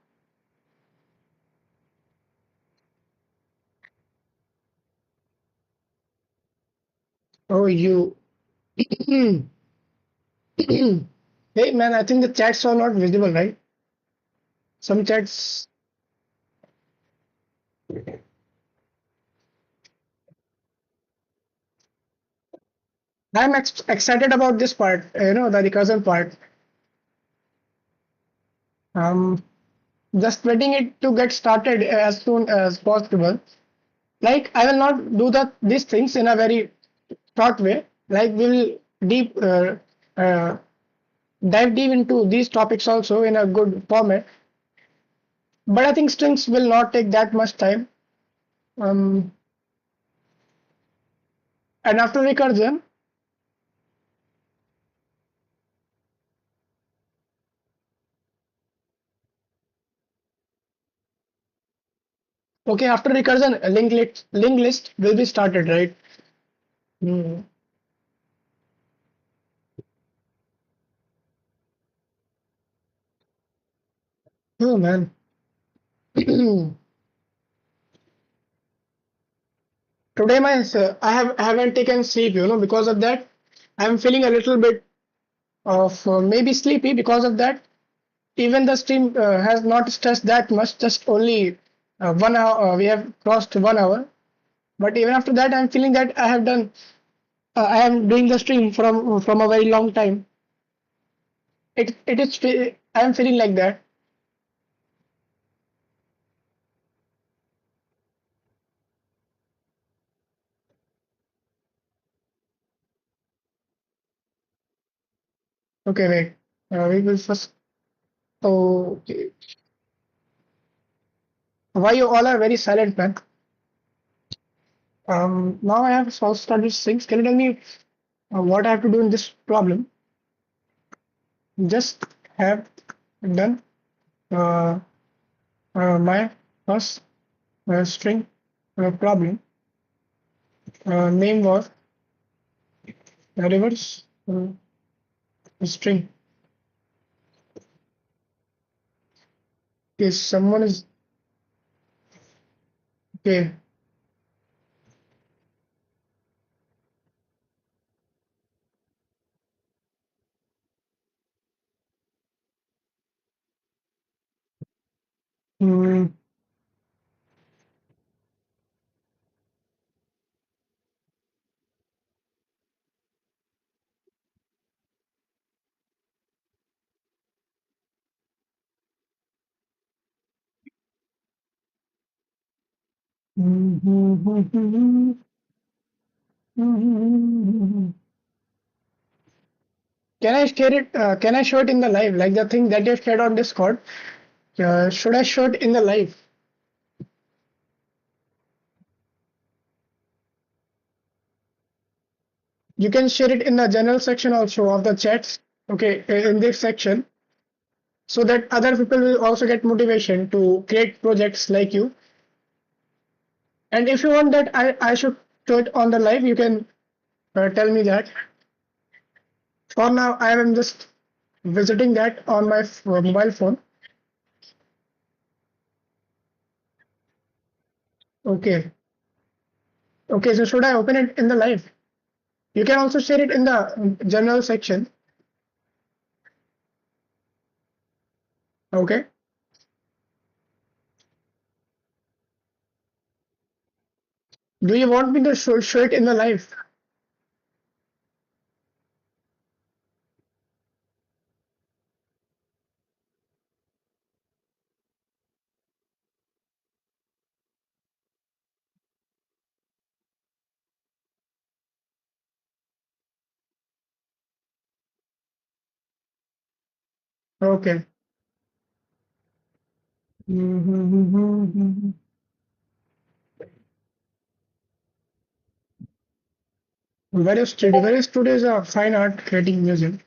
Oh, you. Hey man, I think the chats are not visible, right? Some chats. I'm excited about this part, the recursion part. Um, just waiting it to get started as soon as possible. Like I will not do these things in a very short way. Like we will deep uh, dive deep into these topics also in a good format. But I think strings will not take that much time. Um, and after recursion, okay, after recursion, a link list will be started, right? Hmm. Oh man. Today I haven't taken sleep, because of that I'm feeling a little bit. of maybe sleepy. Because of that, even the stream has not stressed that much. Just only 1 hour. We have crossed 1 hour. But even after that, I'm feeling that I have done. I am doing the stream from a very long time. It is. I am feeling like that. Okay, wait. We will first. Okay. Why you all are very silent, man? Now I have also started things. Can you tell me what I have to do in this problem? Just have done uh, my first string problem. Name was reverse string. Is someone is okay? Hmm. Can I share it? Can I show it in the live? Like the thing that you shared on Discord. Should I show it in the live? You can share it in the general section also of the chats. Okay, in this section, so that other people will also get motivation to create projects like you. And if you want that I should show it on the live, you can tell me that. For now, I am just visiting that on my mobile phone. Okay. Okay, so should I open it in the live? You can also share it in the general section. Okay. Do you want me to show it in the live? Okay. Various studios are fine art creating music.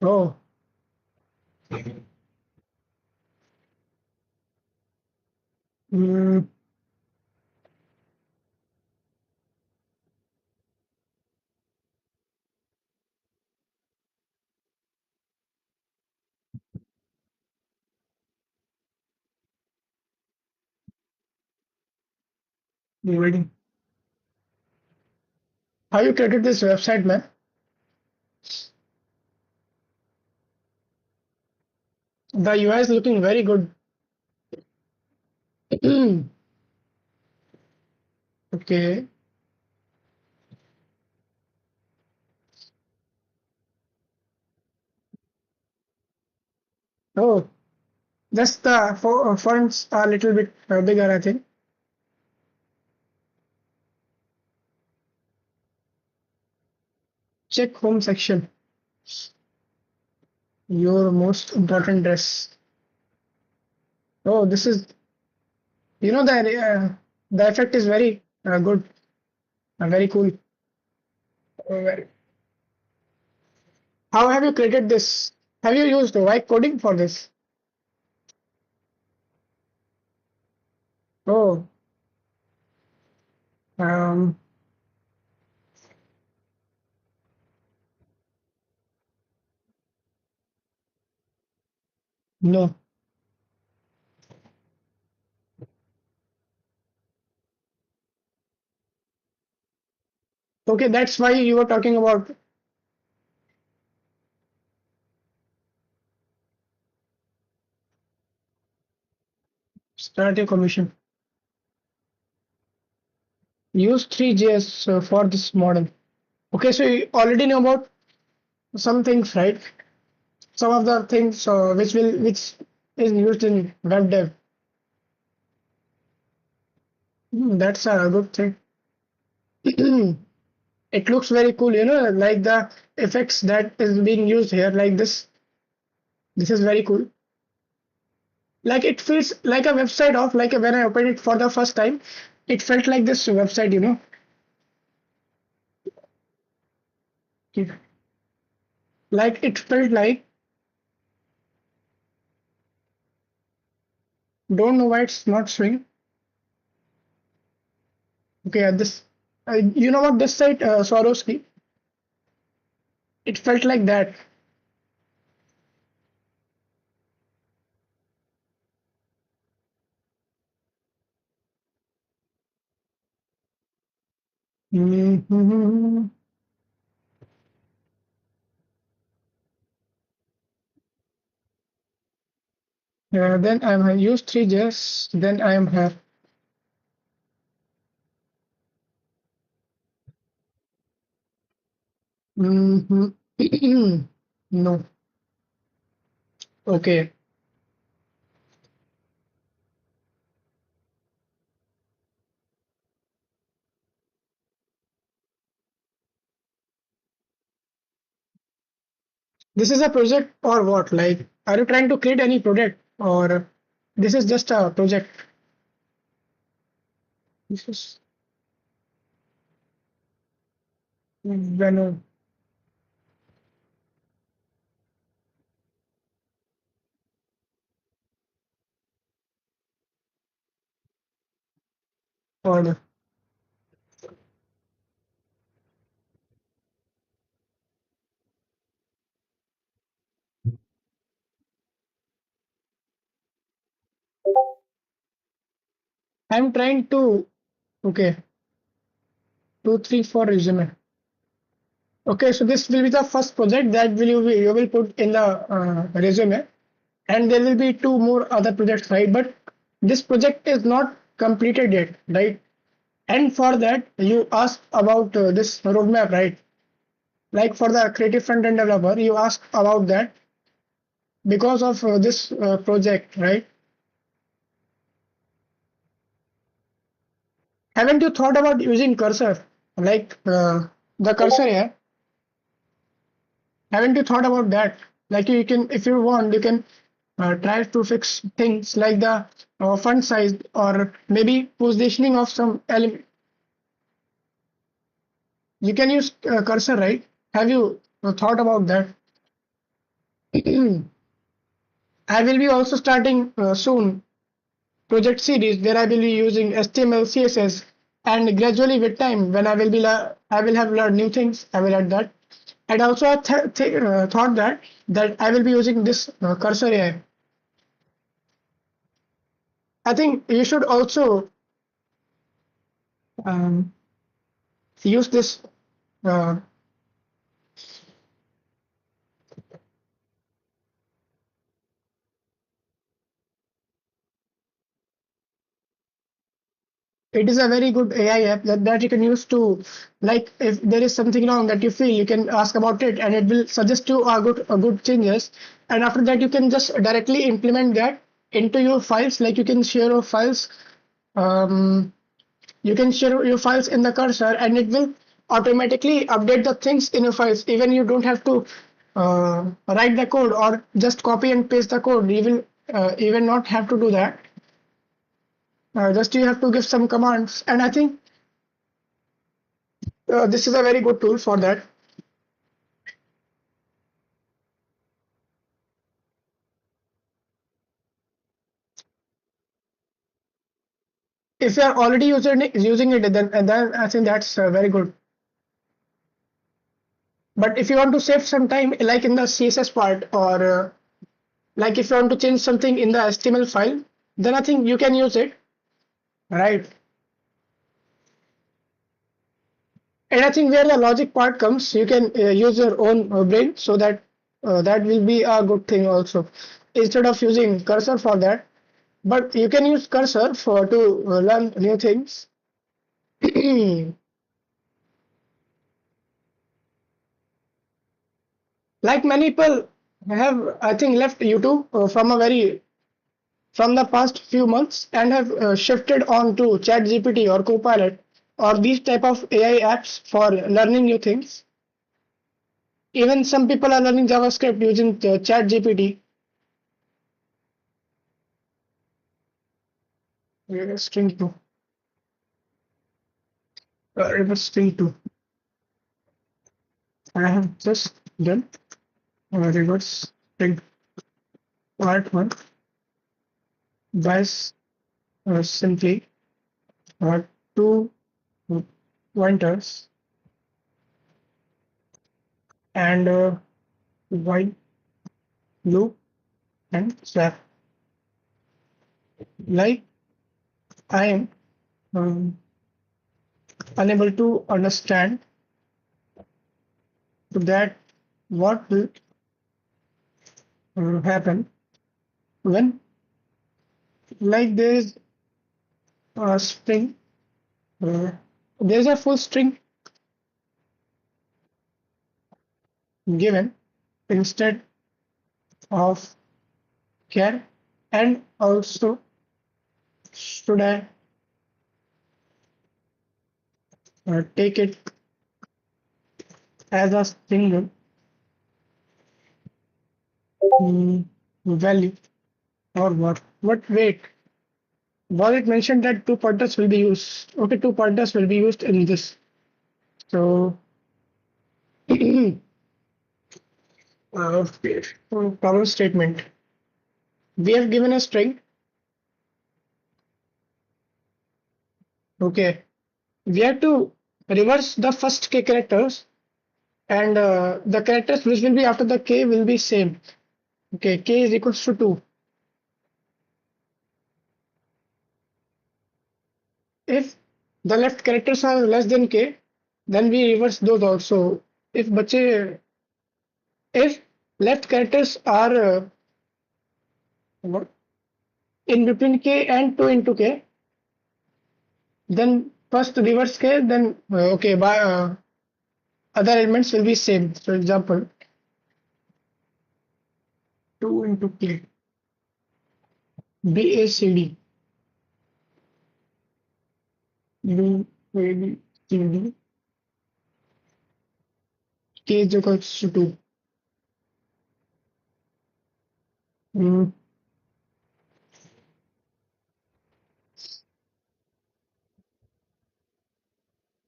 Oh. Mm, waiting. How you created this website, man? The UI is looking very good. Okay. Oh, just the fonts are a little bit bigger, I think. Check home section. Your most important dress. Oh, this is, the effect is very good, very cool. Very. How have you created this? Have you used white coding for this? Oh, um, no. Okay, that's why you were talking about start a commission. Use 3JS for this model. Okay, so you already know about some things, right? Some of the things which is used in web dev. That's a good thing. It looks very cool, like the effects that is being used here, like this. This is very cool. Like it feels like a website of like when I opened it for the first time, it felt like this website. Like it felt like, don't know why it's not showing. Okay, this, you know what this site, Swarovski, it felt like that. Mhm. Then I use 3JS, then I am here. Mhm. No. Okay. This is a project or what? Like, are you trying to create any project or this is just a project? This is when or I'm trying to, okay, 2, 3, 4 resume. Okay, so this will be the first project that you will put in the resume, and there will be two more other projects, right? But this project is not completed yet, right? And for that, you ask about this roadmap, right? Like for the creative front-end developer, you ask about that because of this project, right? Haven't you thought about using cursor, like the cursor here? Haven't you thought about that? Like you can, if you want, you can try to fix things like the font size or maybe positioning of some element. You can use cursor, right? Have you thought about that? I will be also starting soon project series where I will be using HTML, CSS, and gradually with time, when I will have learned new things. I will add that. And also, I thought that I will be using this cursor AI. I think you should also um, use this. Uh, it is a very good AI app that you can use to, like, if there is something wrong that you feel, you can ask about it, and it will suggest you a good changes. And after that, you can just directly implement that into your files. Like you can share your files. Um, you can share your files in the cursor, and it will automatically update the things in your files. Even you don't have to write the code or just copy and paste the code. You will even not have to do that. Just you have to give some commands, and I think this is a very good tool for that. If you are already using it, then I think that's very good. But if you want to save some time, like in the CSS part, or like if you want to change something in the HTML file, then I think you can use it, right? anything where the logic part comes, you can use your own brain, so that that will be a good thing also, instead of using cursor for that. But you can use cursor for to learn new things. Like many people have, I think, left YouTube from the past few months and have shifted on to ChatGPT or Copilot or these type of AI apps for learning new things. Even some people are learning JavaScript using ChatGPT. String 2. Reverse string 2. I have just done reverse string part 1 by simply uh, two pointers and while loop and swap. Like I am um, unable to understand that what will happen when, like, there is a string, uh, there is a full string given instead of char, and also should I take it as a single value or what? But wait, was it mentioned that two pointers will be used? Okay, two pointers will be used in this. So, okay, problem statement. We have given a string. Okay, we have to reverse the first k characters, and the characters which will be after the k will be same. Okay, k is equals to 2. If the left characters are less than k, then we reverse those also. If bache, if left characters are what, in between k and 2 into k, then first reverse k, then okay, by other elements will be same. For example, 2 into k, BACD, BABCD, k is equals to 2. Mm,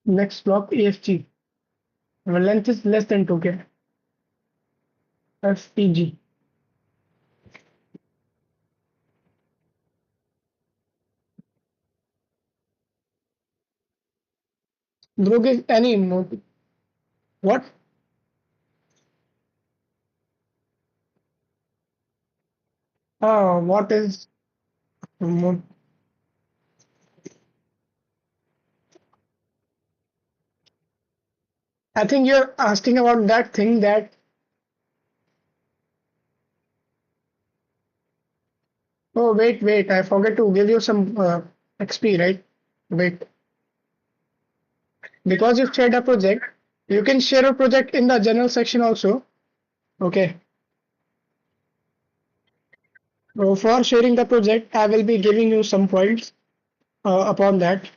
Next block AFG. Our length is less than 2k. FTG. Drug is any mode. What? What is mode? I think you're asking about that thing that. Oh, wait. I forget to give you some XP, right? Wait. Because you've shared a project, you can share a project in the general section also. Okay. So for sharing the project, I will be giving you some points upon that.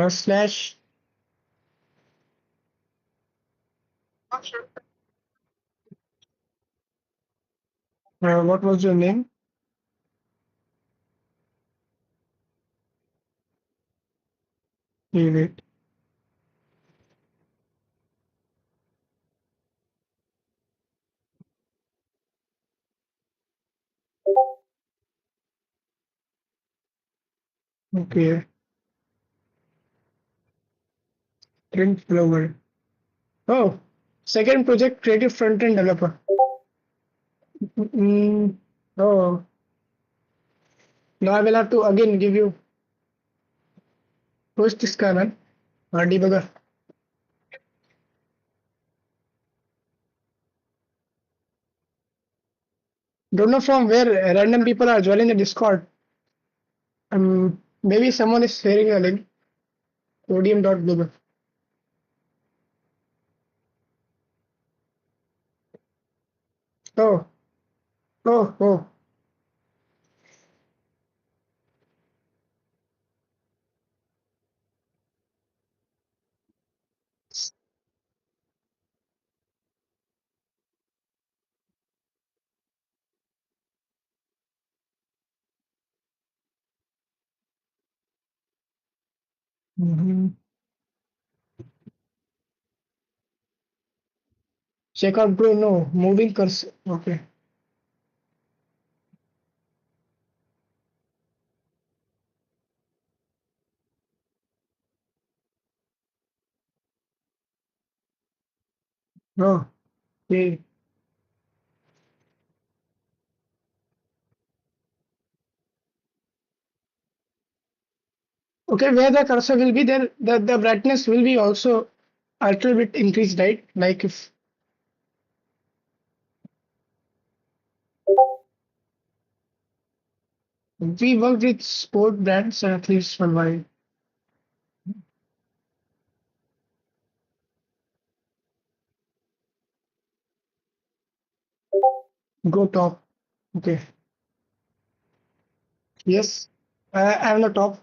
Slash. What was your name? Wait. Okay. Print flower. Oh, second project, creative front-end developer. Oh, now I will have to again give you. Who is this guy, man? Debugger. Don't know from where random people are joining the Discord. Maybe someone is sharing a link. Podium.blogger. Oh, oh. Mm-hmm. Check out, bro. No, moving cursor. Okay. Oh, okay. Okay, where the cursor will be there, the brightness will be also a little bit increased, right? Like if we work with sport brands at least for a while. Go top. Okay. Yes. I'm the top.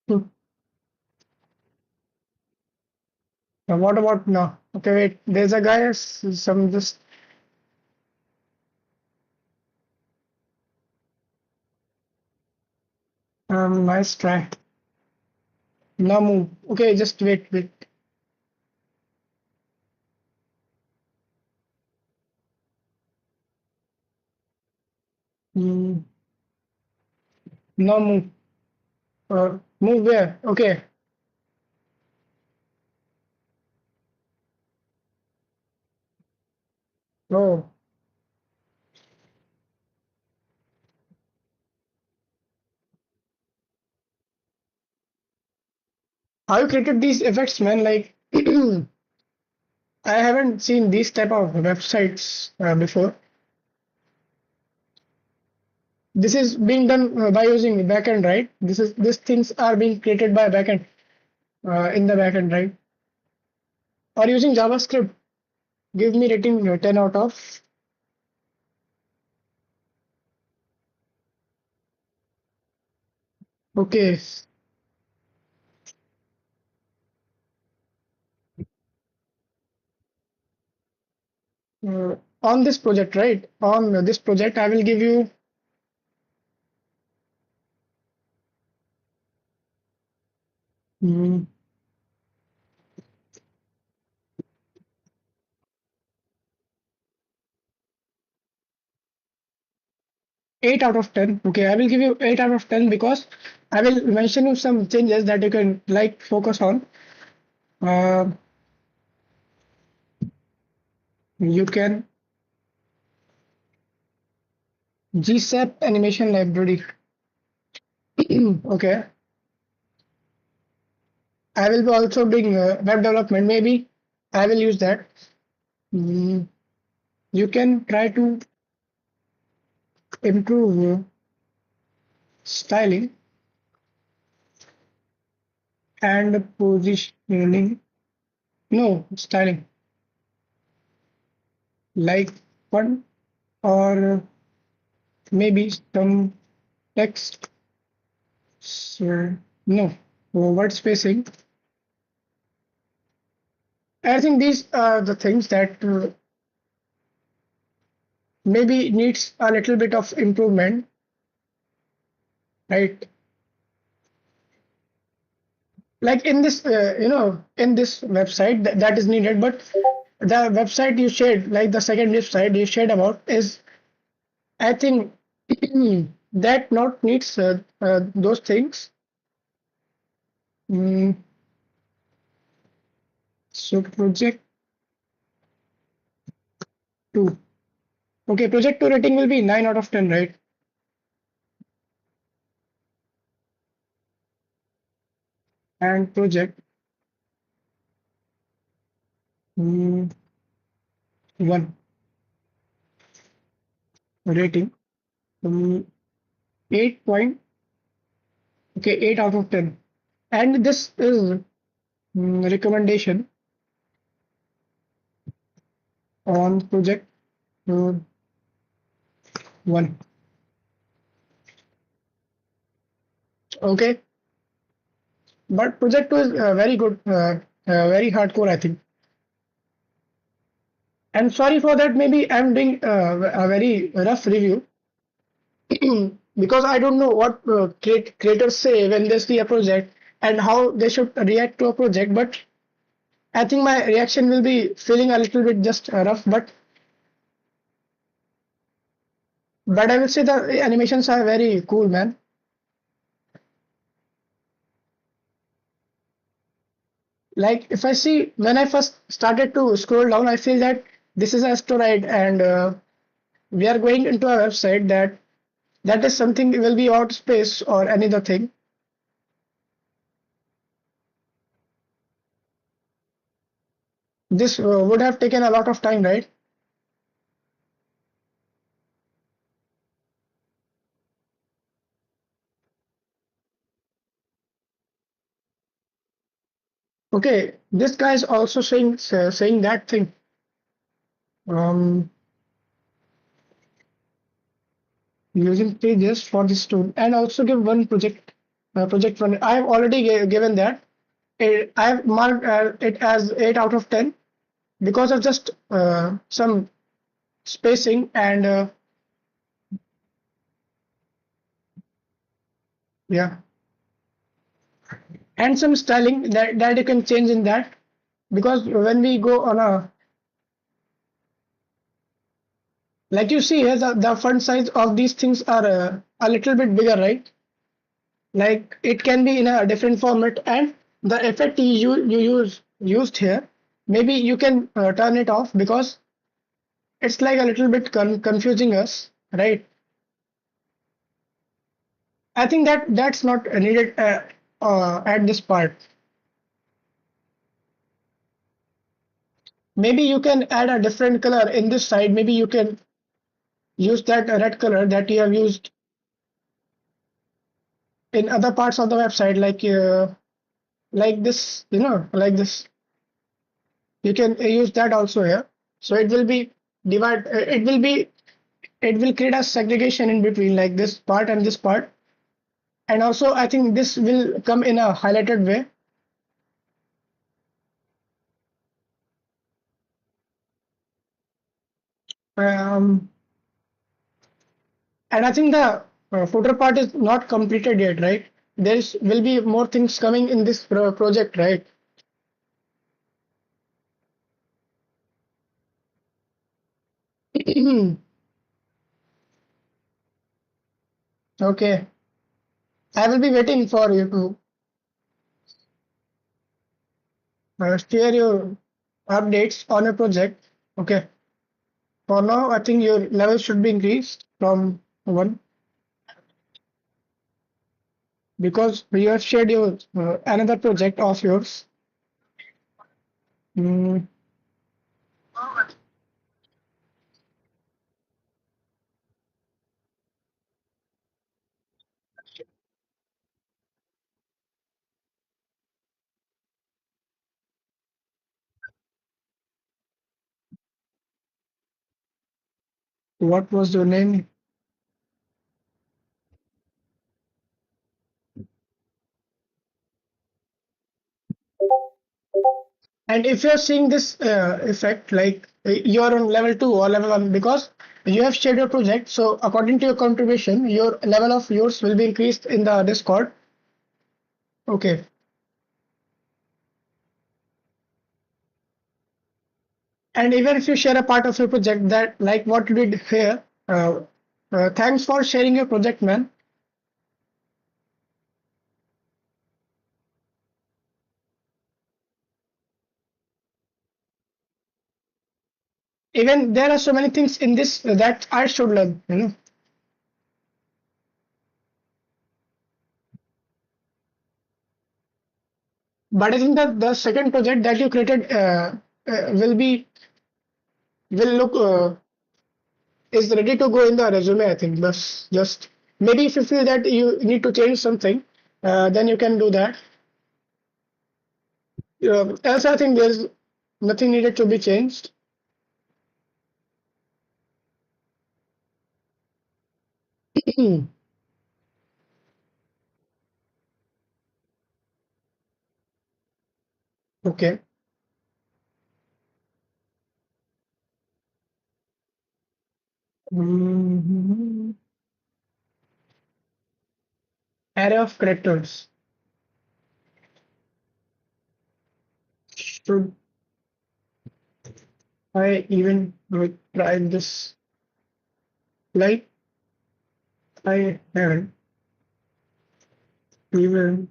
Hmm. What about now? Okay, wait. There's a guy. Some just nice try. Now move. Okay, just wait. Mm, now move. Move where? Okay. Oh, how you created these effects, man? Like I haven't seen these type of websites before. This is being done by using the backend, right? These things are being created by backend in the backend, right? Or using JavaScript. Give me rating 10 out of. Okay. On this project, right? On this project, I will give you 8 out of 10. Okay, I will give you 8 out of 10 because I will mention you some changes that you can like focus on. Uh, you can GSAP animation library. Okay, I will be also doing web development. Maybe I will use that. Mm, you can try to improve styling and positioning. No, styling like fun or maybe some text. No, word spacing. I think these are the things that maybe needs a little bit of improvement, right? Like in this, in this website that is needed, but the website you shared, like the second website you shared about, is I think that not needs those things. Mm, So project 2. Okay, project 2 rating will be 9 out of 10, right? And project 1 rating 8 point, okay, 8 out of 10. And this is recommendation on project 1. Okay, but project 2 is very good, very hardcore, I think. And sorry for that, maybe I'm doing a very rough review because I don't know what creators say when they see a project and how they should react to a project. But I think my reaction will be feeling a little bit just rough. But I will say the animations are very cool, man. Like if I see when I first started to scroll down, I feel that this is an asteroid and we are going into a website that is something will be out space or any other thing. This would have taken a lot of time, right? Okay, this guy is also saying that thing. Um, Using pages for this tool and also give one project one. I have already given that. I have marked it as 8 out of 10 because of just some spacing and yeah, and some styling that you can change in that because when we go on a like you see here the font size of these things are a little bit bigger, right? Like it can be in a different format and the effect you used here, maybe you can turn it off because it's like a little bit confusing us, right? I think that's not needed at this part. Maybe you can add a different color in this side. Maybe you can use that red color that you have used in other parts of the website, like this, like this. You can use that also here. So it will be divide. It will create a segregation in between, like this part and this part. And also, I think this will come in a highlighted way. Um, and I think the footer part is not completed yet, right? Will be more things coming in this project, right? Okay, I will be waiting for you to share your updates on your project. Okay, for now, I think your level should be increased from 1 because you have shared your another project of yours. Mm, what was your name? And if you're seeing this effect, like you're on level 2 or level 1, because you have shared your project, so according to your contribution, your level of yours will be increased in the Discord. Okay. And even if you share a part of your project that, like what you did here, thanks for sharing your project, man. Even there are so many things in this that I should learn, you know. But I think that the second project that you created will look is ready to go in the resume. I think, but just maybe if you feel that you need to change something, then you can do that. Else, I think there's nothing needed to be changed. Okay. Mhm. Array of characters. Should I even try this? Like I haven't even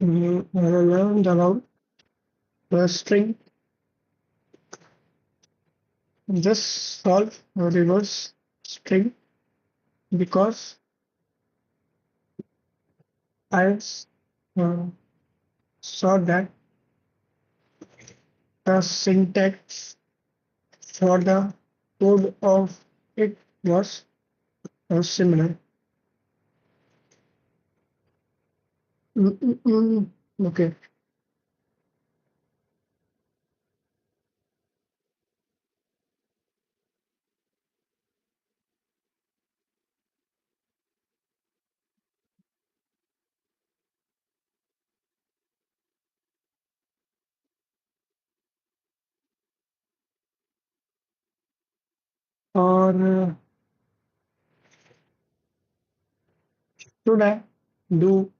learned about the string. Just solve a reverse string because I uh, saw that the syntax for the code of it was similar. Mm, mm, mm. Okay. Or should I do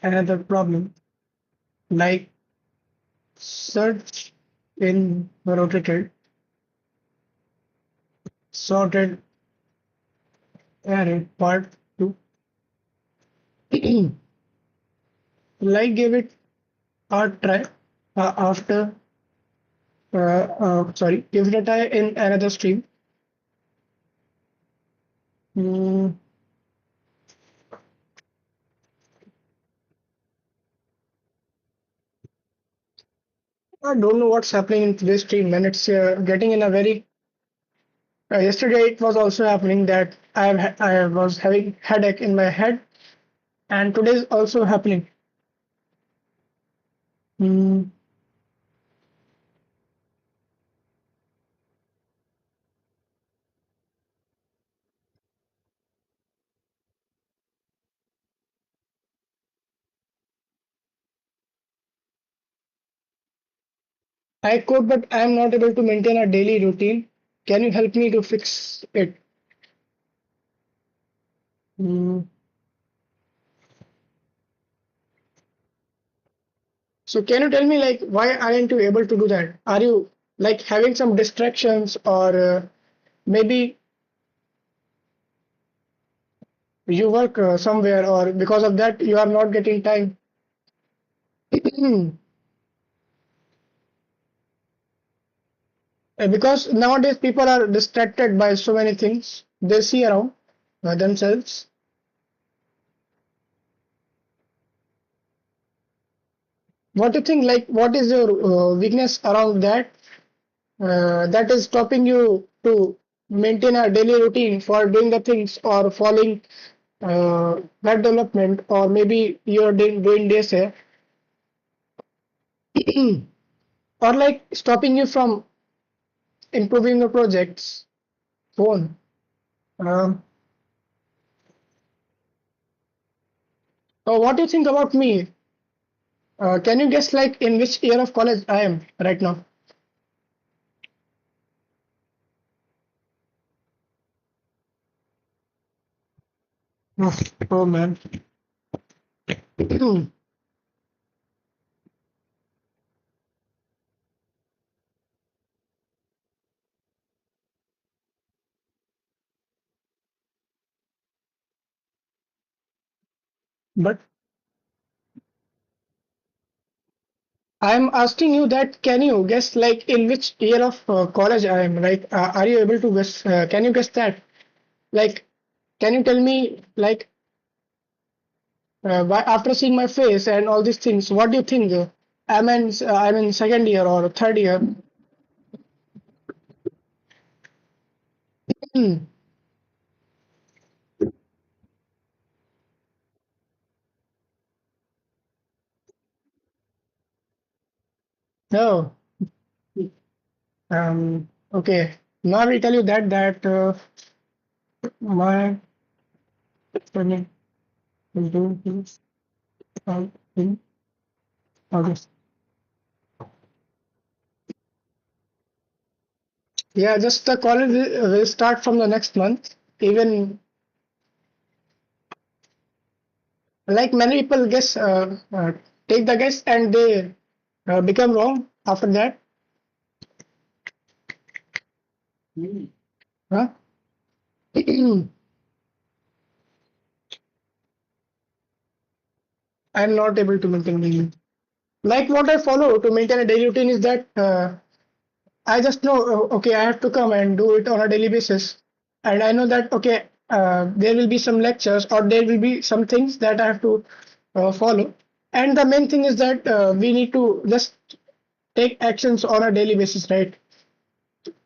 another problem like search in rotated sorted array part 2? Like give it a try after sorry, give it a try in another stream. Mm, I don't know what's happening in today's stream, and it's getting in a very. Yesterday it was also happening that I was having headache in my head, and today is also happening. Mm, I code, but I am not able to maintain a daily routine. Can you help me to fix it? Mm, so can you tell me like why aren't you able to do that? Are you like having some distractions or maybe you work somewhere or because of that you are not getting time? Because nowadays people are distracted by so many things they see around themselves. What do you think? Like, what is your weakness around that? That is stopping you to maintain a daily routine for doing the things or following web development, or maybe you're doing DSA, or like stopping you from improving your projects. Phone. Um, what do you think about me? Can you guess like in which year of college I am right now? Oh, oh man. But I'm asking you that can you guess like in which year of college I am? Like, are you able to guess? Can you guess that? Like, can you tell me like after seeing my face and all these things, what do you think? I'm in second year or third year. Hmm. No. Okay. Now I will tell you my training is doing things in August. Yeah, just the college will start from the next month. Even like many people guess, take the guess and they become wrong after that. Huh? I'm not able to maintain daily. Like what I follow to maintain a daily routine is that I just know, okay, I have to come and do it on a daily basis. And I know that, okay, there will be some lectures or there will be some things that I have to follow. And the main thing is that we need to just take actions on a daily basis, right?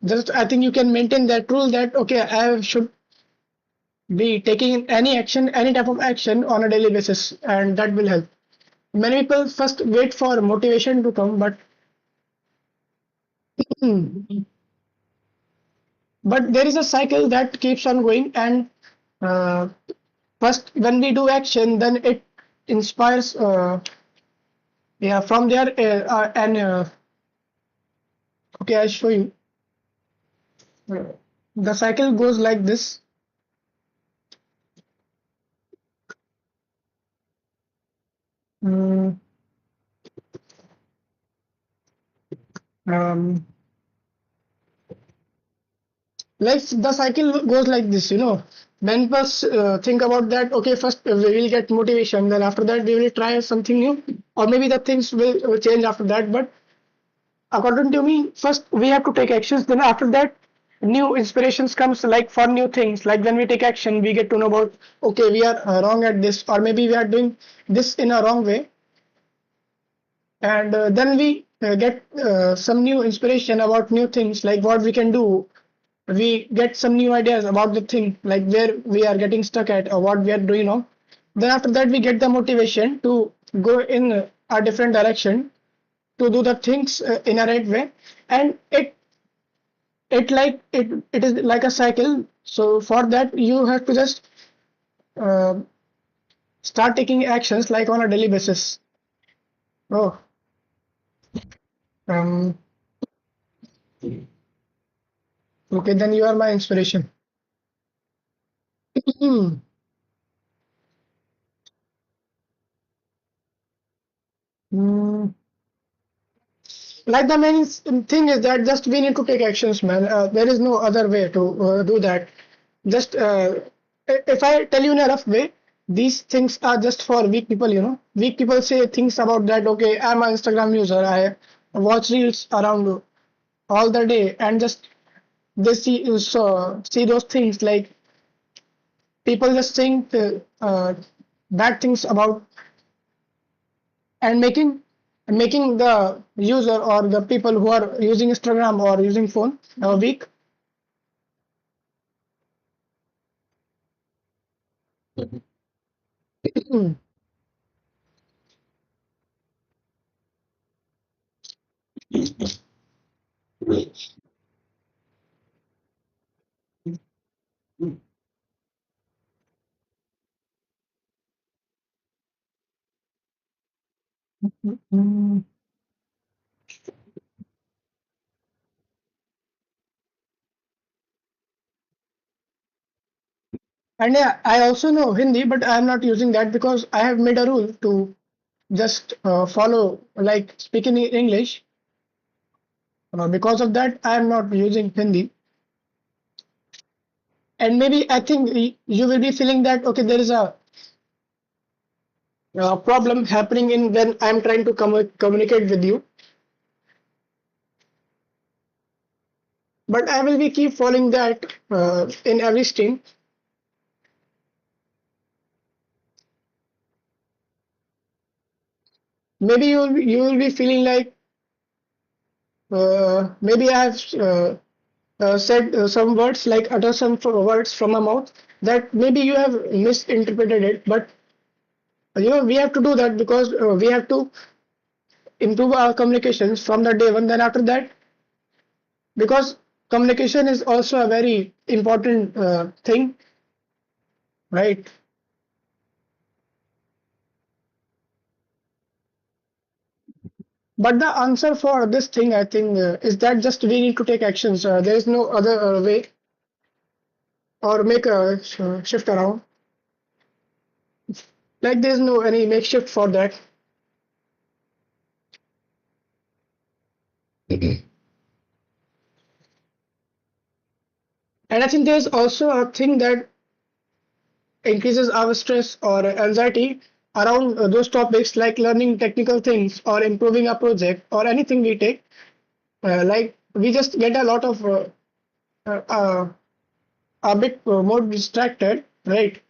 Just I think you can maintain that rule that, okay, I should be taking any action, any type of action on a daily basis, and that will help. Many people first wait for motivation to come, but there is a cycle that keeps on going, and uh, first when we do action, then it inspires. Yeah, from there, and okay, I'll show you. The cycle goes like this. Mm, um, like the cycle goes like this, when people think about that, okay, first we will get motivation, then after that we will try something new, or maybe the things will change after that. But according to me, first we have to take actions, then after that new inspirations comes, like for new things. Like when we take action, we get to know about, okay, we are wrong at this, or maybe we are doing this in a wrong way, and then we get some new inspiration about new things, like what we can do. We get some new ideas about the thing, like where we are getting stuck at or what we are doing now. Then after that we get the motivation to go in a different direction, to do the things in a right way. And it is like a cycle. So for that you have to just uh, start taking actions like on a daily basis. Oh, um okay, then you are my inspiration. Hmm. Like the main thing is that just we need to take actions, man. There is no other way to do that. Just if I tell you in a rough way, these things are just for weak people. Weak people say things about that. Okay, I'm an Instagram user. I watch reels around all the day, and just they see those things. Like people just think bad things about, and making the user or the people who are using Instagram or using phone weak. And yeah, I also know Hindi, but I am not using that because I have made a rule to just follow, like speaking in English. Because of that, I am not using Hindi. And maybe I think you will be feeling that, okay, there is a problem happening in when I'm trying to communicate with you. But I will be keep following that in every stream. Maybe you will be feeling like maybe I have said some words like utter some words from my mouth that maybe you have misinterpreted it. But we have to do that because we have to improve our communications from the day one. Then after that, because communication is also a very important thing, right? But the answer for this thing, I think, is that just we need to take actions. There is no other way or make a shift around. Like there is no any makeshift for that. And I think there's also a thing that increases our stress or anxiety around those topics like learning technical things or improving a project or anything we take. Like we just get a lot of uh, uh, a bit more distracted, right?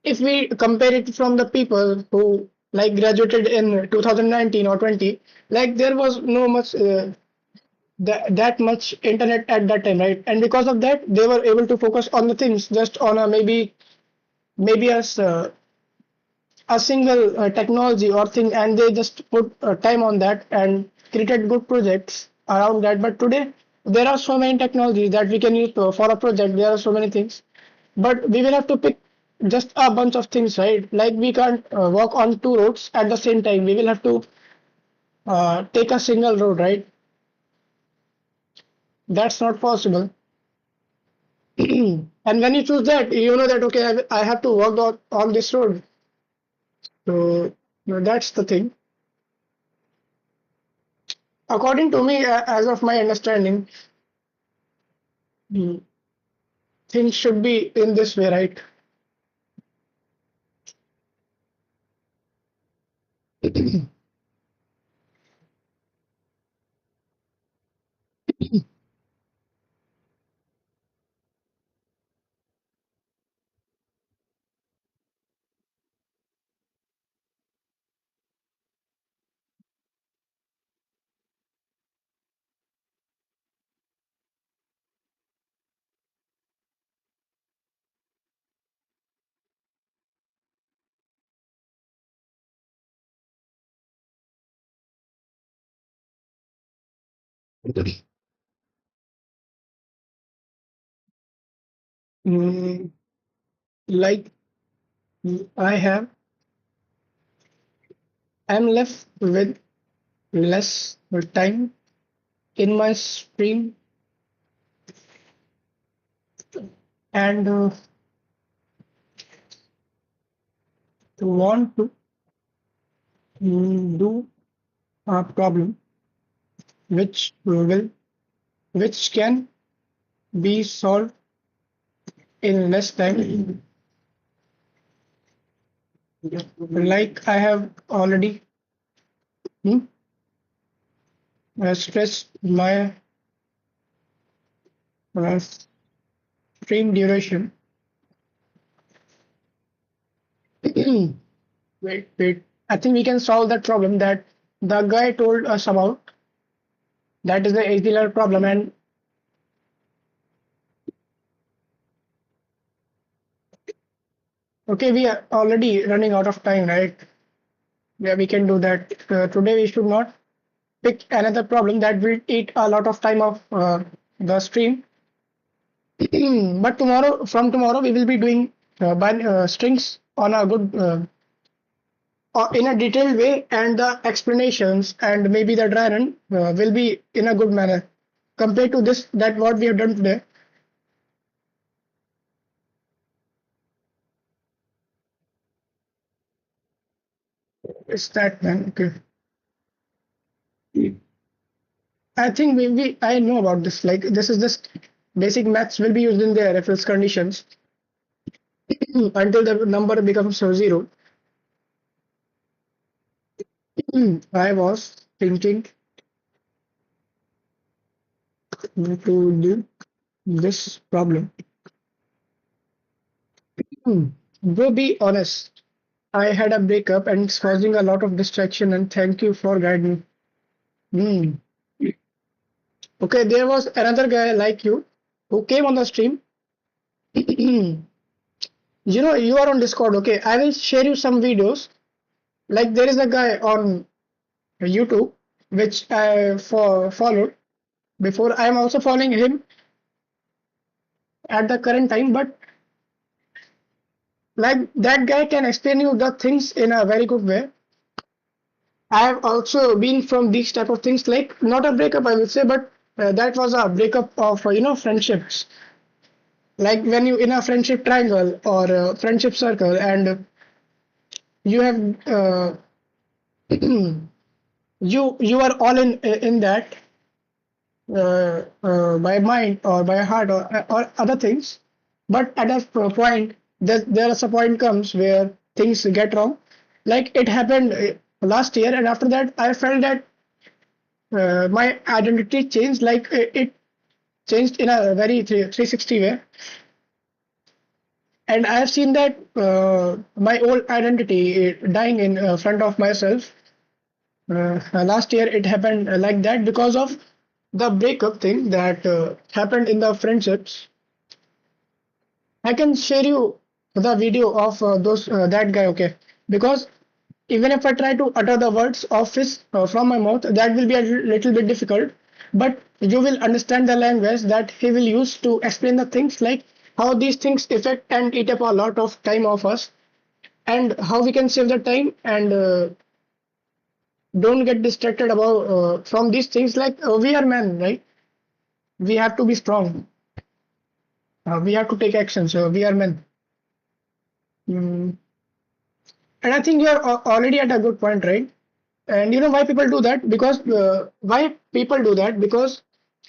If we compare it from the people who like graduated in 2019 or 20, like there was no much that much internet at that time, right? And because of that, they were able to focus on the things just on a maybe as a single technology or thing, and they just put time on that and created good projects around that. But today there are so many technologies that we can use for a project. There are so many things, but we will have to pick just a bunch of things, right? Like we can't walk on two roads at the same time. We will have to take a single road, right? That's not possible. And when you choose that, you know that okay, I have to walk on this road. So that's the thing. According to me, as of my understanding, mm, things should be in this way, right? Mm, like I have, I'm left with less time in my stream and want to do a problem which can be solved in less time. Like I have already hmm, stressed my uh, stream duration. Wait. I think we can solve that problem that the guy told us about. That is the HDLR problem. And okay, we are already running out of time, right? Yeah, we can do that. Today we should not pick another problem that will eat a lot of time of the stream. But from tomorrow, we will be doing strings on a good, in a detailed way, and the explanations and maybe the dry run will be in a good manner compared to this that what we have done today. Is that man? Okay. I think I know about this. Like this is just basic maths will be used in there if it's conditions until the number becomes zero. I was thinking to do this problem. Hmm. Bro, be honest. I had a breakup and it's causing a lot of distraction and thank you for guiding me. Okay, there was another guy like you who came on the stream. You are on Discord. Okay, I will share you some videos. Like there is a guy on YouTube which I followed before. I am also following him at the current time, but like that guy can explain you the things in a very good way. I have also been from these type of things, like not a breakup, I would say, but that was a breakup of friendships. Like when you in a friendship triangle or a friendship circle, and you have you are all in that by mind or by heart or other things, but at a point there is a point comes where things get wrong. Like it happened last year, and after that I felt that my identity changed. Like it changed in a very 360 way, and I have seen that my old identity dying in front of myself. Last year it happened like that because of the breakup thing that happened in the friendships. I can share you the video of those that guy, okay? Because even if I try to utter the words of his from my mouth, that will be a little bit difficult. But you will understand the language that he will use to explain the things, like how these things affect and eat up a lot of time of us, and how we can save the time and don't get distracted about from these things. Like we are men, right? We have to be strong. We have to take action. So we are men. Mm. And I think you are already at a good point, right? And you know why people do that? Because why people do that? Because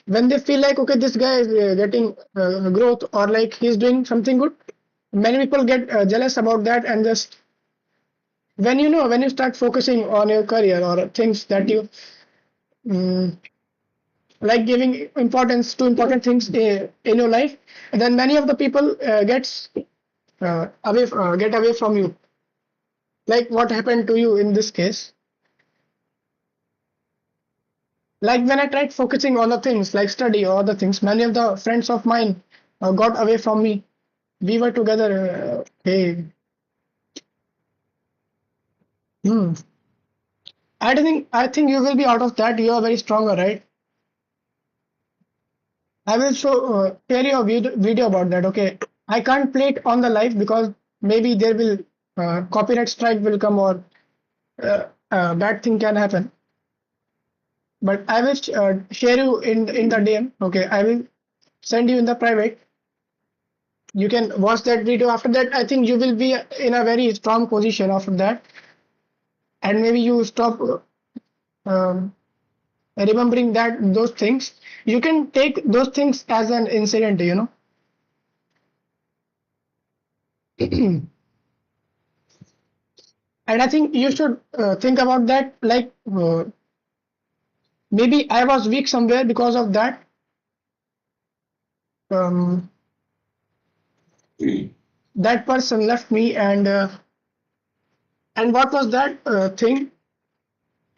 when they feel like, okay, this guy is getting growth, or like he's doing something good, many people get jealous about that. And just when you start focusing on your career or things that you mm, like, giving importance to important things in your life, then many of the people get away from you. Like what happened to you in this case. Like when I tried focusing on the things like study or other things, many of the friends of mine got away from me. We were together. Hey, hmm. I think you will be out of that. You are very stronger, right? I will share you a video about that. Okay, I can't play it on the live because maybe there will copyright strike will come, or bad thing can happen. But I will share you in the DM. Okay, I will send you in the private. You can watch that video. After that, I think you will be in a very strong position after that, and maybe you stop um, remembering that those things. You can take those things as an incident, and I think you should think about that. Like maybe I was weak somewhere because of that. Um, that person left me, and what was that thing?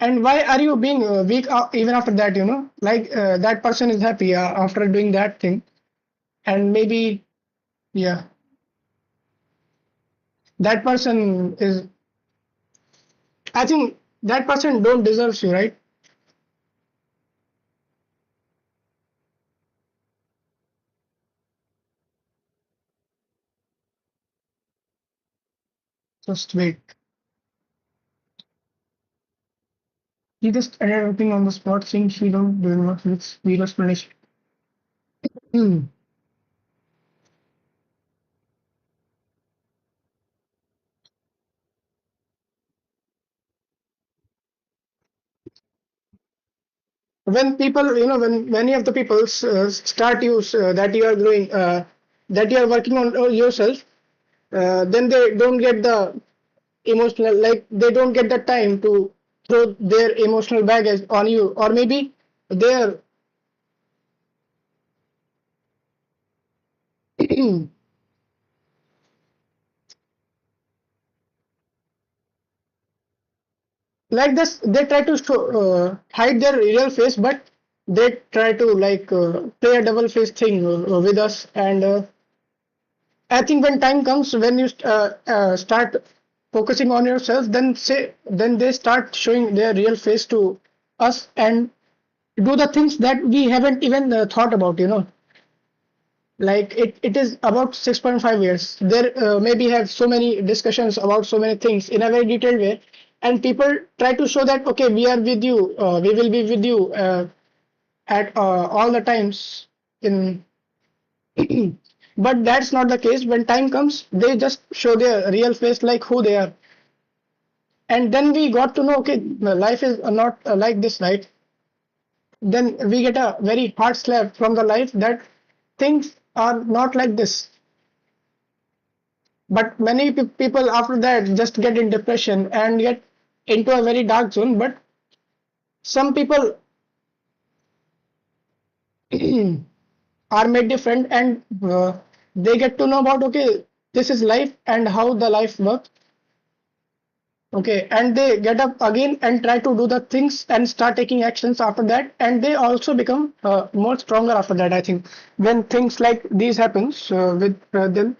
And why are you being weak even after that? Like that person is happy after doing that thing, and maybe yeah, that person is. I think that person don't deserves you, right? Just wait. He just ended everything on the spot, saying she don't do not with zero explanation. Hmm. When people, when many of the people start you that you are doing, that you are working on yourself, then they don't get the emotional, like they don't get the time to throw their emotional baggage on you, or maybe their like this, they try to show, hide their real face, but they try to like play a double face thing with us. And I think when time comes, when you start focusing on yourself, then they start showing their real face to us and do the things that we haven't even thought about, like it is about 6.5 years. There maybe have so many discussions about so many things in a very detailed way, and people try to show that okay, we are with you, we will be with you at all the times in but that's not the case. When time comes, they just show their real face, like who they are. And then we got to know, okay, life is not like this, right? Then we get a very hard slap from the life that things are not like this. But many people after that just get in depression and get into a very dark zone. But some people are made different, and they get to know about okay, this is life and how the life works. Okay, and they get up again and try to do the things and start taking actions after that, and they also become more stronger after that. I think when things like these happens with them.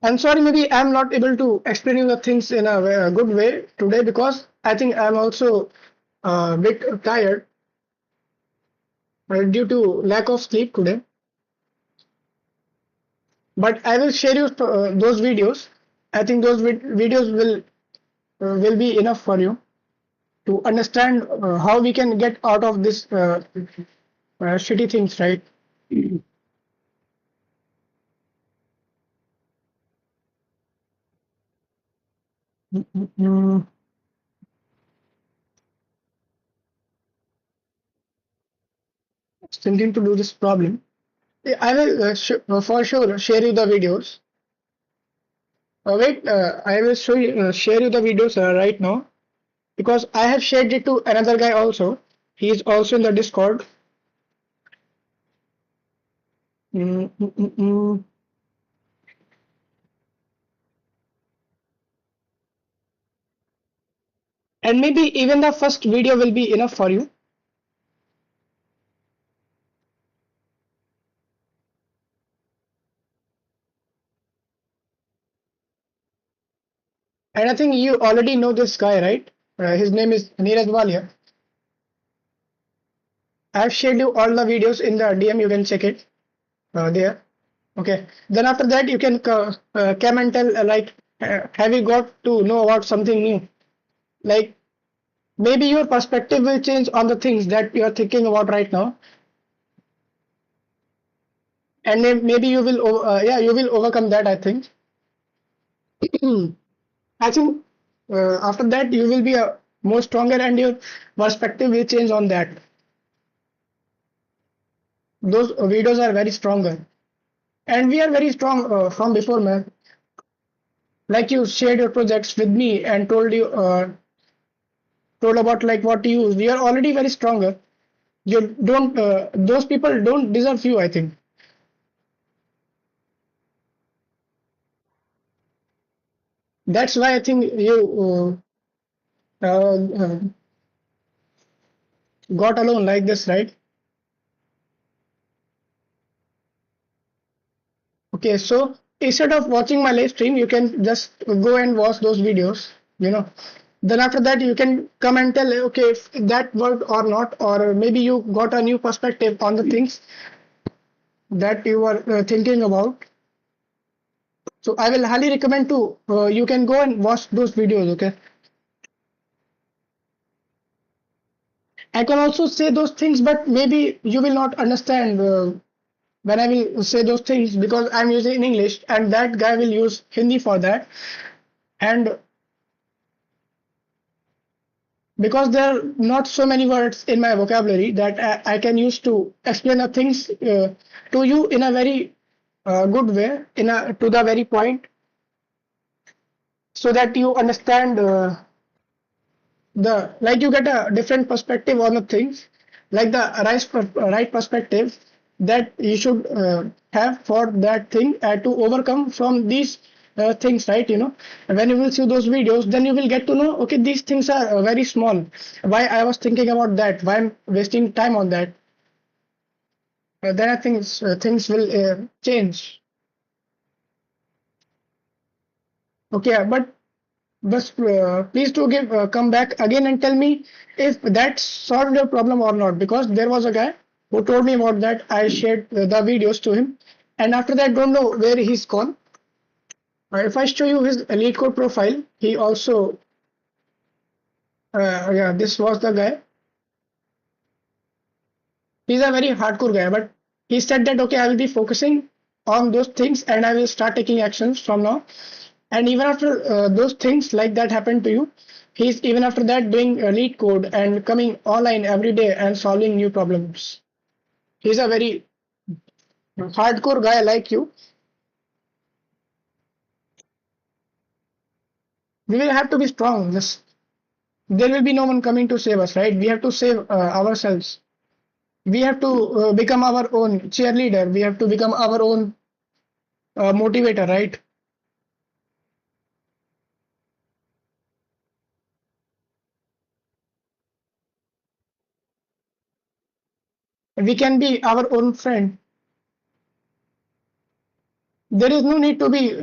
I'm sorry, maybe I'm not able to explain you the things in a good way today because I think I'm also a bit tired due to lack of sleep today. But I will share you those videos. I think those videos will be enough for you to understand how we can get out of this shitty things, right? Mm, Thinking to do this problem. Yeah, I will for sure share you the videos. Wait, I will share you the videos right now because I have shared it to another guy also. He is also in the Discord. Mm, mm, mm, mm. And maybe even the first video will be enough for you. And I think you already know this guy, right? His name is Neeraj Walia. I have shared you all the videos in the DM. You can check it there. Okay. Then after that, you can come and tell like, have you got to know about something new? Like maybe your perspective will change on the things that you are thinking about right now, and maybe you will, yeah, you will overcome that. I think. I think after that you will be more stronger, and your perspective will change on that. Those videos are very stronger, and we are very strong from before, man. Like you shared your projects with me and told about like what you use. We are already very stronger. You don't. Those people don't deserve you, I think. That's why I think you got alone like this, right? Okay, so instead of watching my live stream, you can just go and watch those videos, you know. Then after that, you can come and tell, okay, if that worked or not, or maybe you got a new perspective on the things that you were thinking about. So I will highly recommend to you can go and watch those videos, okay? I can also say those things, but maybe you will not understand when I will say those things because I'm using English and that guy will use Hindi for that. And because there are not so many words in my vocabulary that I can use to explain the things to you in a very good way, to the very point, so that you understand the like you get a different perspective on the things, like the right perspective that you should have for that thing to overcome from these things, right? When you will see those videos, then you will get to know, okay, these things are very small. Why I was thinking about that? Why I'm wasting time on that? Then I think things will change. Okay, but please do come back again and tell me if that solved your problem or not, because there was a guy who told me about that. I shared the videos to him, and after that, don't know where he's gone. If I show you his elite code profile, he also, yeah, this was the guy. He's a very hardcore guy, but he said that, okay, I will be focusing on those things and I will start taking actions from now. And even after those things like that happen to you, he's even after that doing lead code and coming online every day and solving new problems. He's a very hardcore guy like you. We will have to be strong. There will be no one coming to save us, right? We have to save ourselves. We have to become our own cheerleader. We have to become our own motivator, right? We can be our own friend. There is no need to be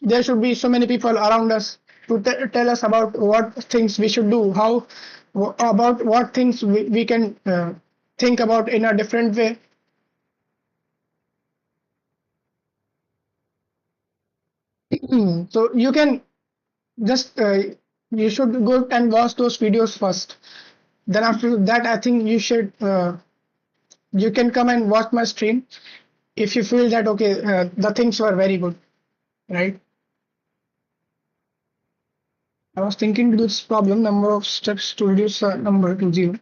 there should be so many people around us to tell us about what things we should do, how about what things we can think about in a different way. So you can just you should go and watch those videos first. Then after that, I think you can come and watch my stream if you feel that, okay, the things were very good, right? I was thinking to do this problem, number of steps to reduce a number to 0.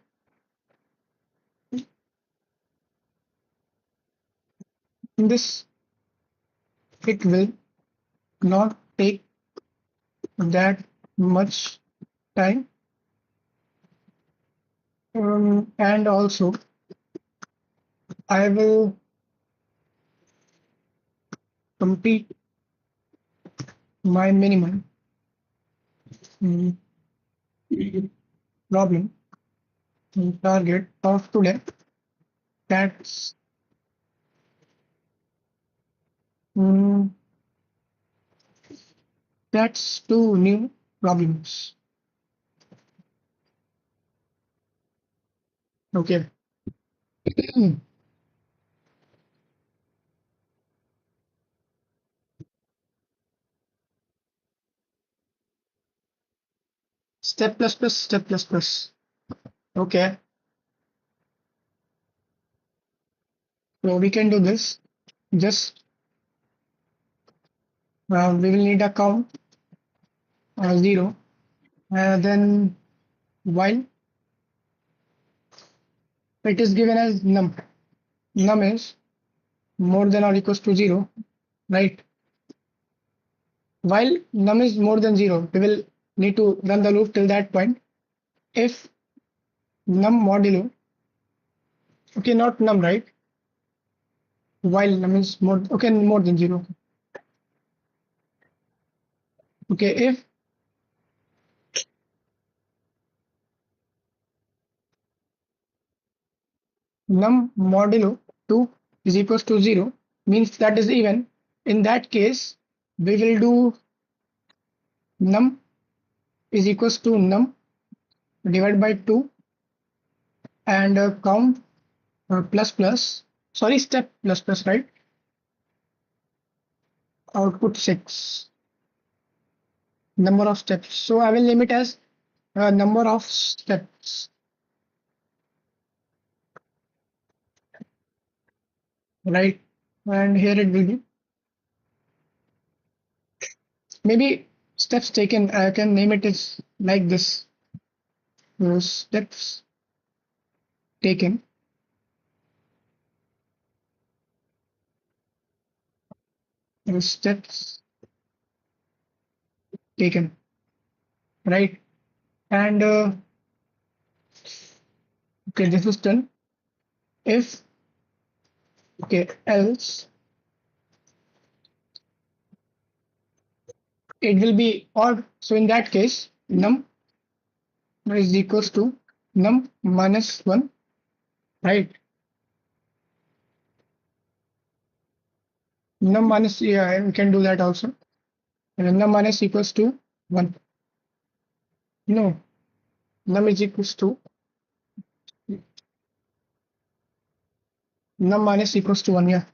In this, it will not take that much time, and also I will complete my minimum mm, problem target of today. That's mm, that's two new problems. Okay. Step plus plus step plus plus. Okay. So we can do this. Just we will need a count 0, then while it is given as num is more than or equals to 0, right? While num is more than 0, we will need to run the loop till that point. If num modulo, okay, not num, right? While num is more than 0. Okay, if num modulo 2 is equals to 0, means that is even. In that case, we will do num is equals to num divided by 2 and count plus plus, sorry, step plus plus, right? Output 6, number of steps. So I will limit as number of steps, right? And here it will be maybe steps taken. I can name it as like this. steps taken, steps taken, right? And okay, this is done. If okay, else it will be odd. So in that case, num is equals to num minus 1, right? Num minus, yeah, we can do that also. And num minus equals to 1. No, num is equals to num minus equals to 1, yeah.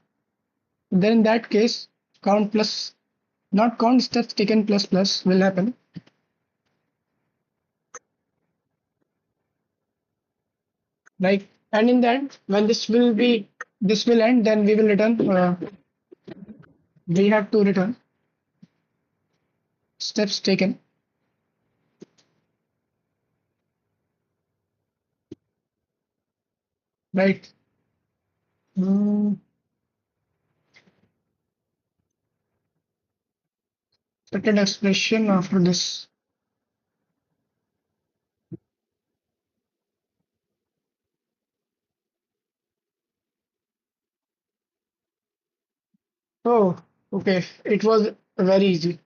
Then in that case, count plus, not count steps taken plus plus will happen. Like, and in that, when this will end, then we will return, we have to return steps taken, right? Mm, Certain expression after this. Oh, okay. It was very easy.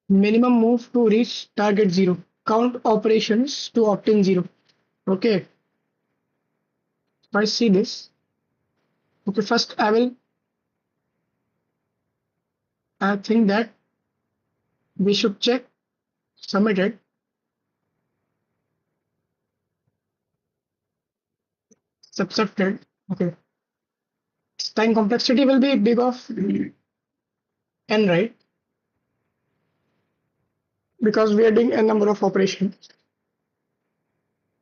Minimum move to reach target 0. Count operations to obtain 0. Okay. If I see this, okay, first I think that we should check submitted, subtracted. Okay. Time complexity will be big of n, right? Because we are doing a number of operations.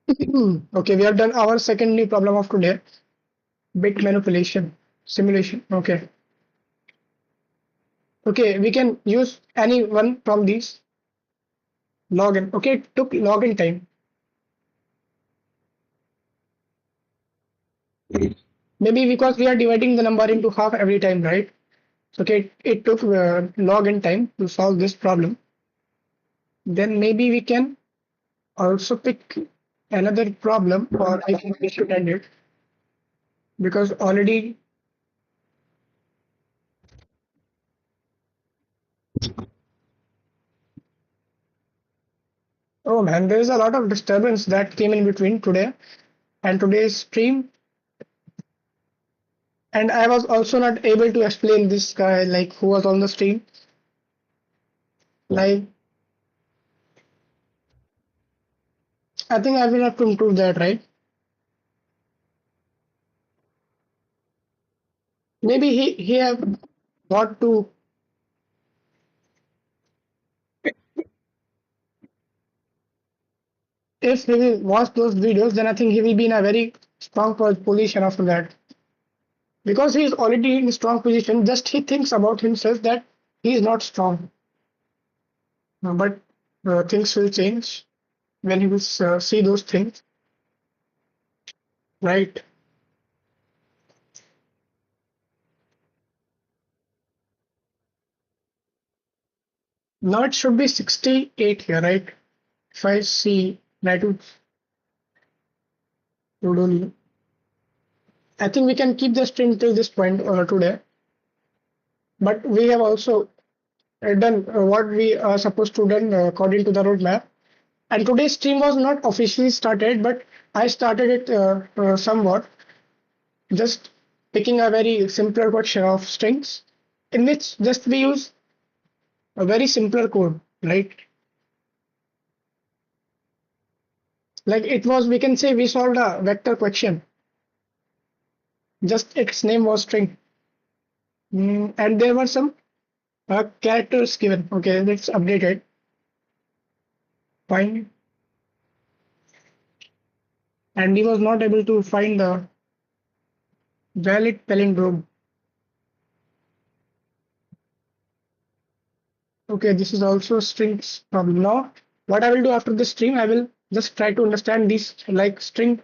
Okay, we have done our second new problem of today. Bit manipulation simulation. Okay. Okay, we can use any one from these. Login. Okay, it took login time. Maybe because we are dividing the number into half every time, right? So, okay, it took login time to solve this problem. Then maybe we can also pick another problem, or I think we should end it because already. Oh man, there is a lot of disturbance that came in between today and today's stream. And I was also not able to explain this guy, like who was on the stream. Like, I think I will have to improve that, right? Maybe he have got to. If he will watch those videos, then I think he will be in a very strong position after that. Because he is already in a strong position, just he thinks about himself that he is not strong. But things will change when he will see those things, right? Now it should be 68 here, right? If I see that would only. I think we can keep the string till this point today. But we have also done what we are supposed to done according to the roadmap. And today's stream was not officially started, but I started it somewhat, just picking a very simpler question of strings, in which just we use a very simpler code, right? Like it was, we can say we solved a vector question, just its name was string. And there were some characters given. Okay, let's update it. Find, and he was not able to find the valid palindrome. Okay, this is also strings problem. Now, what I will do after this stream, I will just try to understand these like string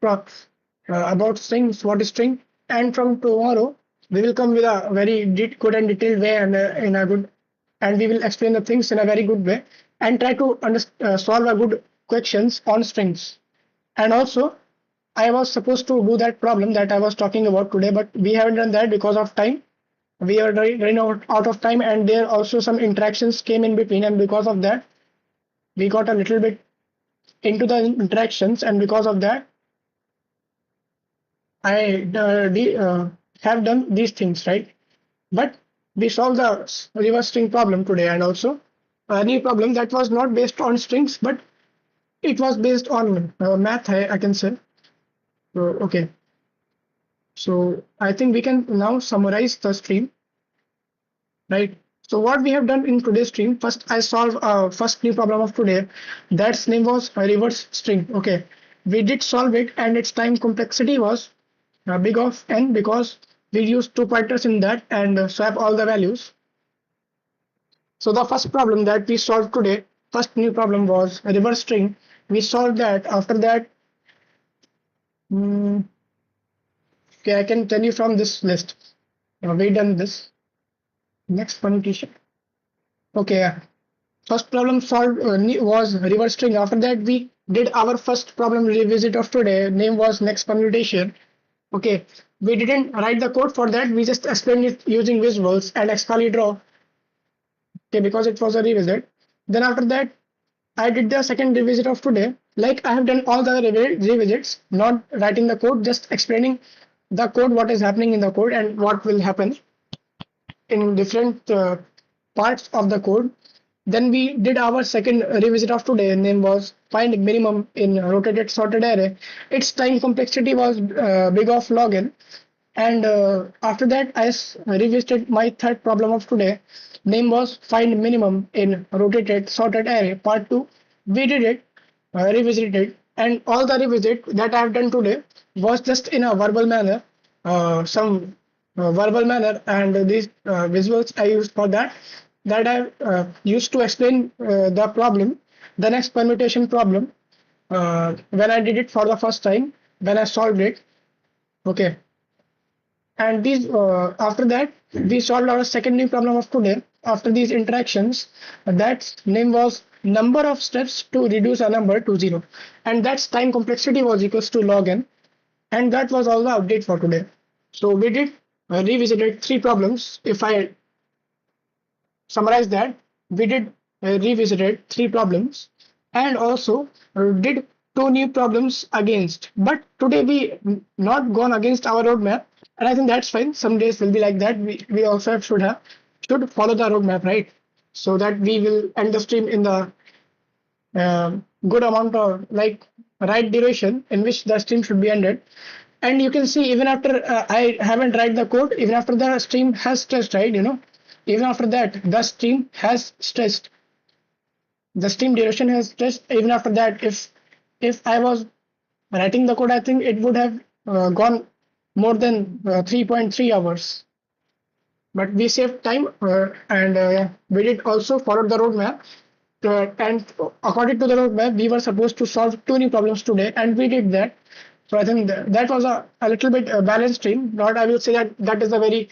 props about strings, what is string, and from tomorrow we will come with a very good and detailed way and in a good, and we will explain the things in a very good way and try to solve a good questions on strings. And also, I was supposed to do that problem that I was talking about today, but we haven't done that because of time. We are running out of time, and there also some interactions came in between, and because of that we got a little bit into the interactions, and because of that I have done these things, right? But we solved the reverse string problem today, and also a new problem that was not based on strings, but it was based on math, I can say. So, okay, so I think we can now summarize the stream, right? So what we have done in today's stream, first I solved first new problem of today. That's name was a reverse string. Okay, we did solve it, and its time complexity was big of n because we used two pointers in that and swap all the values. So the first problem that we solved today, first new problem was a reverse string. We solved that. After that, mm, okay, I can tell you from this list. We done this. Next permutation. Okay, yeah. First problem solved was reverse string. After that, we did our first problem revisit of today. Name was next permutation. Okay, we didn't write the code for that. We just explained it using visuals and explicitly draw. Okay, because it was a revisit. Then after that, I did the second revisit of today. Like I have done all the revisits, not writing the code, just explaining the code, what is happening in the code and what will happen in different parts of the code. Then we did our second revisit of today. Name was find minimum in rotated sorted array. Its time complexity was big of log n. And after that, I revisited my third problem of today. Name was find minimum in rotated sorted array. Part 2. We did it, revisited it, and all the revisit that I have done today was just in a verbal manner, some verbal manner, and these visuals I used for that. That I used to explain the problem, the next permutation problem, when I did it for the first time, when I solved it. Okay, and these after that we solved our second new problem of today. After these interactions, that name was number of steps to reduce a number to 0, and that's time complexity was equals to log n, and that was all the update for today. So we did revisited three problems. If I summarize that, we did revisited three problems and also did two new problems against. But today we not gone against our roadmap, and I think that's fine. Some days will be like that. We also should follow the roadmap, right? So that we will end the stream in the good amount of like right duration in which the stream should be ended. And you can see even after I haven't write the code, even after the stream has stressed, right? Even after that, the stream has stressed. The stream duration has stressed. Even after that, if I was writing the code, I think it would have gone more than 3.3 hours. But we saved time and we did also follow the roadmap. And according to the roadmap, we were supposed to solve two new problems today, and we did that. So I think that was a little bit balanced stream. Not I will say that is a very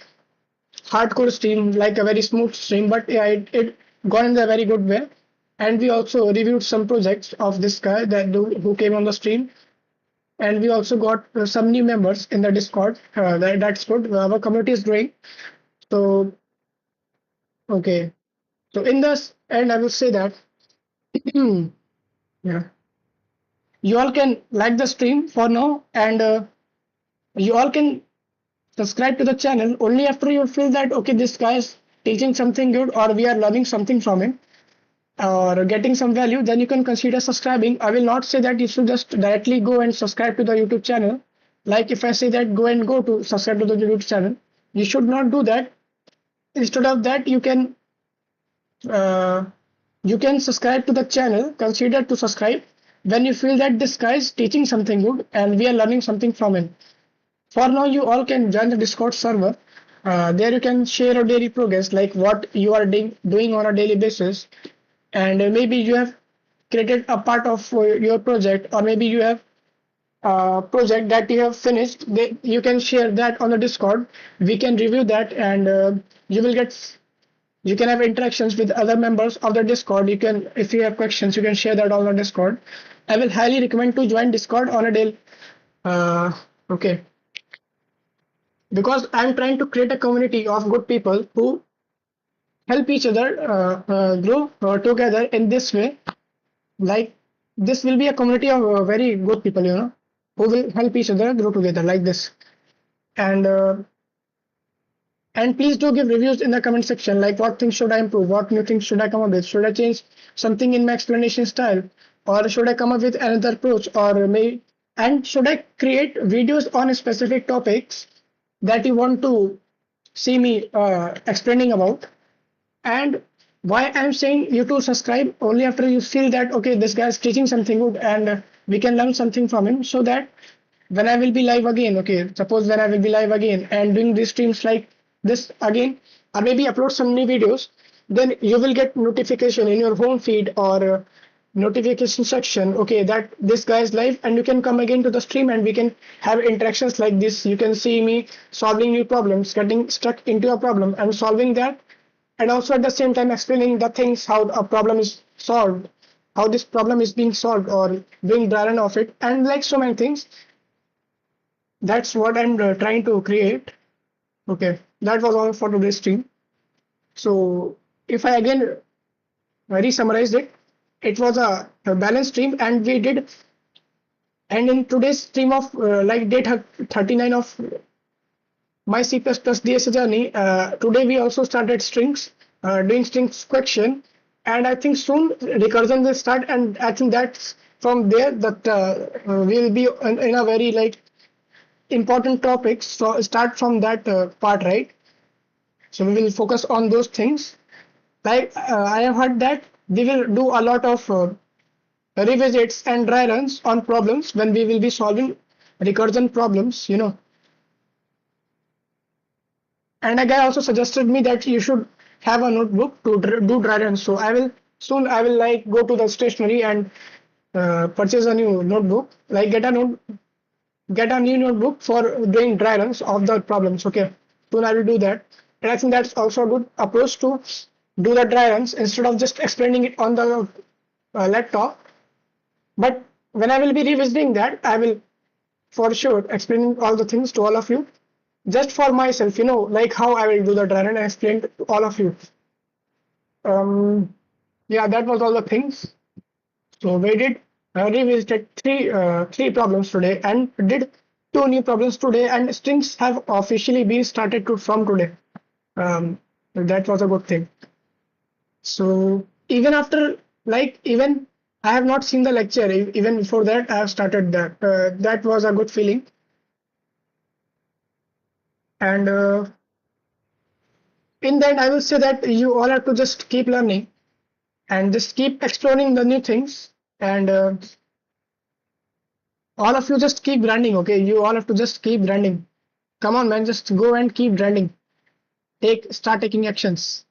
hardcore stream, like a very smooth stream, but yeah, it gone in a very good way. And we also reviewed some projects of this guy who came on the stream, and we also got some new members in the Discord. That's good. Our community is growing. So okay. So in this end, I will say that yeah, you all can like the stream for now, and you all can subscribe to the channel only after you feel that okay, this guy is teaching something good or we are learning something from him or getting some value. Then you can consider subscribing. I will not say that you should just directly go and subscribe to the YouTube channel. Like if I say that go to subscribe to the YouTube channel, you should not do that. Instead of that, uh, you can subscribe to the channel. Consider to subscribe when you feel that this guy is teaching something good and we are learning something from him. For now, you all can join the Discord server. There you can share your daily progress, like what you are doing on a daily basis, and maybe you have created a part of your project, or maybe you have project that you have finished. You can share that on the Discord. We can review that, and you will get you can have interactions with other members of the Discord. You can, if you have questions, you can share that on the Discord. I will highly recommend to join Discord on a daily. Okay, because I'm trying to create a community of good people who help each other grow together in this way. Like, this will be a community of very good people, who will help each other grow together like this. And please do give reviews in the comment section, like what things should I improve, what new things should I come up with, should I change something in my explanation style, or should I come up with another approach, or may and should I create videos on specific topics that you want to see me explaining about. And why I'm saying you to subscribe only after you feel that okay, this guy is teaching something good and we can learn something from him, so that when I will be live again, okay, suppose when I will be live again and doing these streams like this again, or maybe upload some new videos, then you will get notification in your home feed or notification section, okay, that this guy is live, and you can come again to the stream and we can have interactions like this. You can see me solving new problems, getting stuck into a problem and solving that, and also at the same time explaining the things, how a problem is solved, how this problem is being solved, or doing dry run of it, and like so many things. That's what I'm trying to create. Okay, that was all for today's stream. So if I again re-summarized it, it was a balanced stream, and we did, and in today's stream of like day 39 of my C++ DSA journey, today we also started strings, doing strings question, and I think soon recursion will start, and I think that's from there that we will be in a very like important topics. So start from that part, right? So we will focus on those things. Like I have heard that we will do a lot of revisits and dry runs on problems when we will be solving recursion problems, And a guy also suggested me that you should have a notebook to do dry runs. So I will like go to the stationery and purchase a new notebook, like get a new notebook for doing dry runs of the problems. Okay, soon I will do that, and I think that's also a good approach to do the dry runs instead of just explaining it on the laptop. But when I will be revisiting that, I will for sure explain all the things to all of you, just for myself, like how I will do the dry run and explain to all of you. Yeah, that was all the things. So we did revisited three problems today, and did two new problems today, and strings have officially been started from today. That was a good thing. So even after, like, even I have not seen the lecture, even before that I have started that. That was a good feeling. And in that I will say that you all have to just keep learning and just keep exploring the new things, and all of you just keep grinding. Okay, you all have to just keep grinding. Come on, man, just go and keep grinding. Start taking actions.